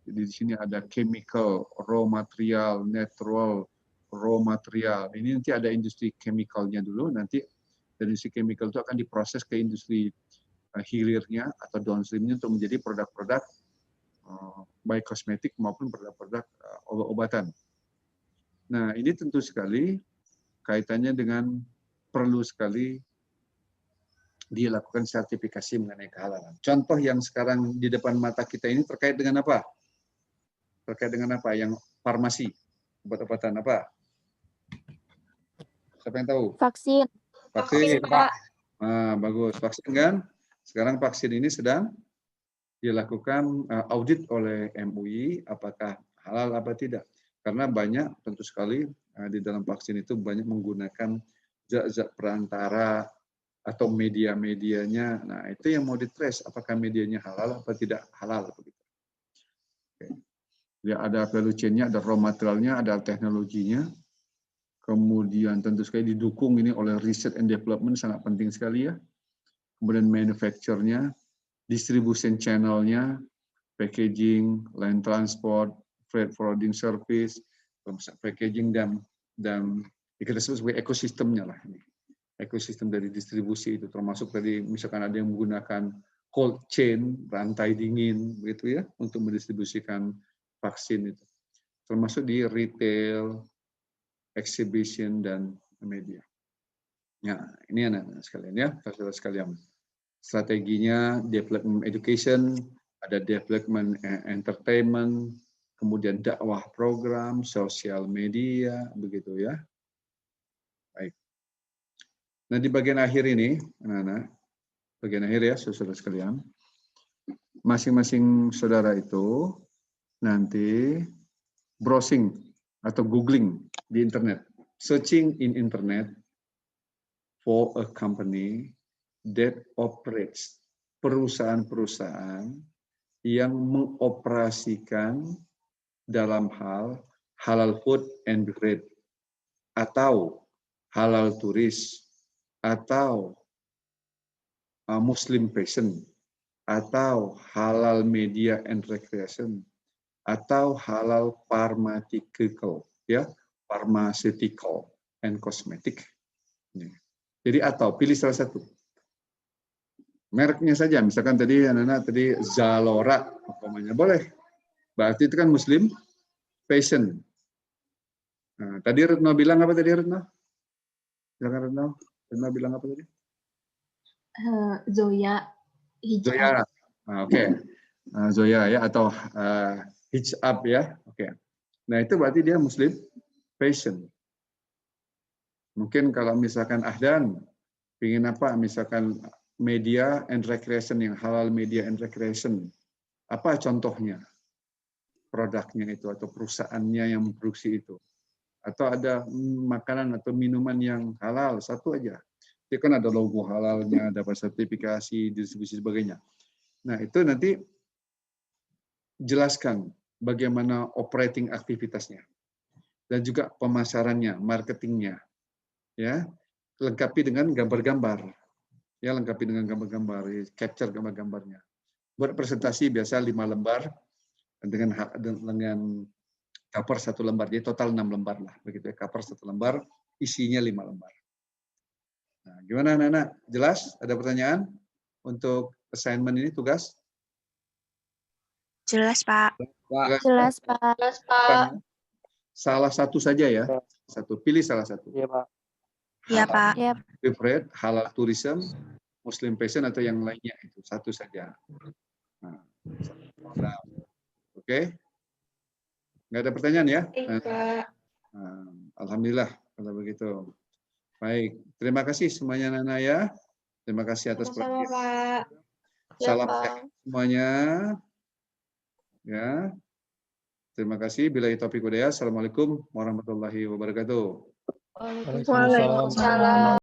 Jadi di sini ada chemical, raw material, natural, raw material. Ini nanti ada industri chemicalnya dulu, nanti dari industri chemical itu akan diproses ke industri hilirnya atau downstreamnya untuk menjadi produk-produk baik kosmetik maupun produk-produk obat-obatan. Nah, ini tentu sekali kaitannya dengan perlu sekali dilakukan sertifikasi mengenai kehalalan. Contoh yang sekarang di depan mata kita ini terkait dengan apa? Terkait dengan apa? Yang farmasi, obat-obatan apa? Siapa yang tahu? Vaksin. Vaksin, Pak. Nah, bagus. Vaksin kan? Sekarang vaksin ini sedang dilakukan audit oleh MUI, apakah halal apa tidak. Karena banyak, tentu sekali, di dalam vaksin itu banyak menggunakan zat-zat perantara atau media-medianya. Nah, itu yang mau ditrace, apakah medianya halal apa tidak halal. Begitu. Oke. Ya, ada value chain-nya, ada raw materialnya, ada teknologinya. Kemudian tentu sekali didukung ini oleh research and development, sangat penting sekali ya. Kemudian manufacture-nya, distribution channel-nya, packaging, line transport, freight forwarding service, packaging dan kita sebut sebagai ekosistemnya lah ini. Ekosistem dari distribusi itu termasuk tadi misalkan ada yang menggunakan cold chain, rantai dingin begitu ya untuk mendistribusikan vaksin itu. Termasuk di retail, exhibition dan media. Ya, ini anak-anak sekalian ya, saudara sekalian. Strateginya development education, ada development entertainment, kemudian dakwah program, sosial media, begitu ya. Baik. Nah, di bagian akhir ini, anak-anak, bagian akhir ya, saudara sekalian, masing-masing saudara itu nanti browsing atau googling di internet, searching in internet for a company that operates, perusahaan-perusahaan yang mengoperasikan dalam hal halal food and beverage atau halal turis atau Muslim fashion atau halal media and recreation atau halal pharmaceutical ya, pharmaceutical and cosmetic. Jadi atau pilih salah satu. Mereknya saja, misalkan tadi anak-anak tadi Zalora umpamanya boleh. Berarti itu kan Muslim fashion. Nah, tadi Retno bilang apa tadi Retno? Silakan Retno. Retno bilang apa tadi? Zoya hijab. Zoya. Oke. Zoya ya atau hijab ya. Oke. Nah, itu berarti dia Muslim fashion. Mungkin kalau misalkan Ahdan ingin apa? Misalkan media and recreation yang halal media and recreation. Apa contohnya? Produknya itu atau perusahaannya yang memproduksi itu. Atau ada makanan atau minuman yang halal, satu aja. Itu kan ada logo halalnya, dapat sertifikasi, distribusi sebagainya. Nah, itu nanti jelaskan bagaimana operating aktivitasnya. Dan juga pemasarannya, marketingnya. Ya, lengkapi dengan gambar-gambar. Ya, lengkapi dengan gambar-gambar, capture gambar-gambarnya. Buat presentasi biasa 5 lembar dengan cover 1 lembar. Jadi total 6 lembar lah, begitu ya. Cover 1 lembar, isinya 5 lembar. Nah, gimana anak-anak? Jelas? Ada pertanyaan untuk assignment ini, tugas? Jelas, Pak. Jelas, Pak. Jelas, Pak. Salah satu saja ya. Satu, pilih salah satu. Iya, Pak. Iya, Pak. Beverage, halal tourism, Muslim fashion atau yang lainnya itu satu saja. Nah, oke. Nggak ada pertanyaan ya? Pak. Alhamdulillah kalau begitu. Baik, terima kasih semuanya Nana ya. Terima kasih atas Sama-sama, perhatian. Pak. Ya, Salam Pak. sehat semuanya. Ya. Terima kasih. Billahi taufiq wal hidayah. Assalamualaikum warahmatullahi wabarakatuh. Waalaikumsalam.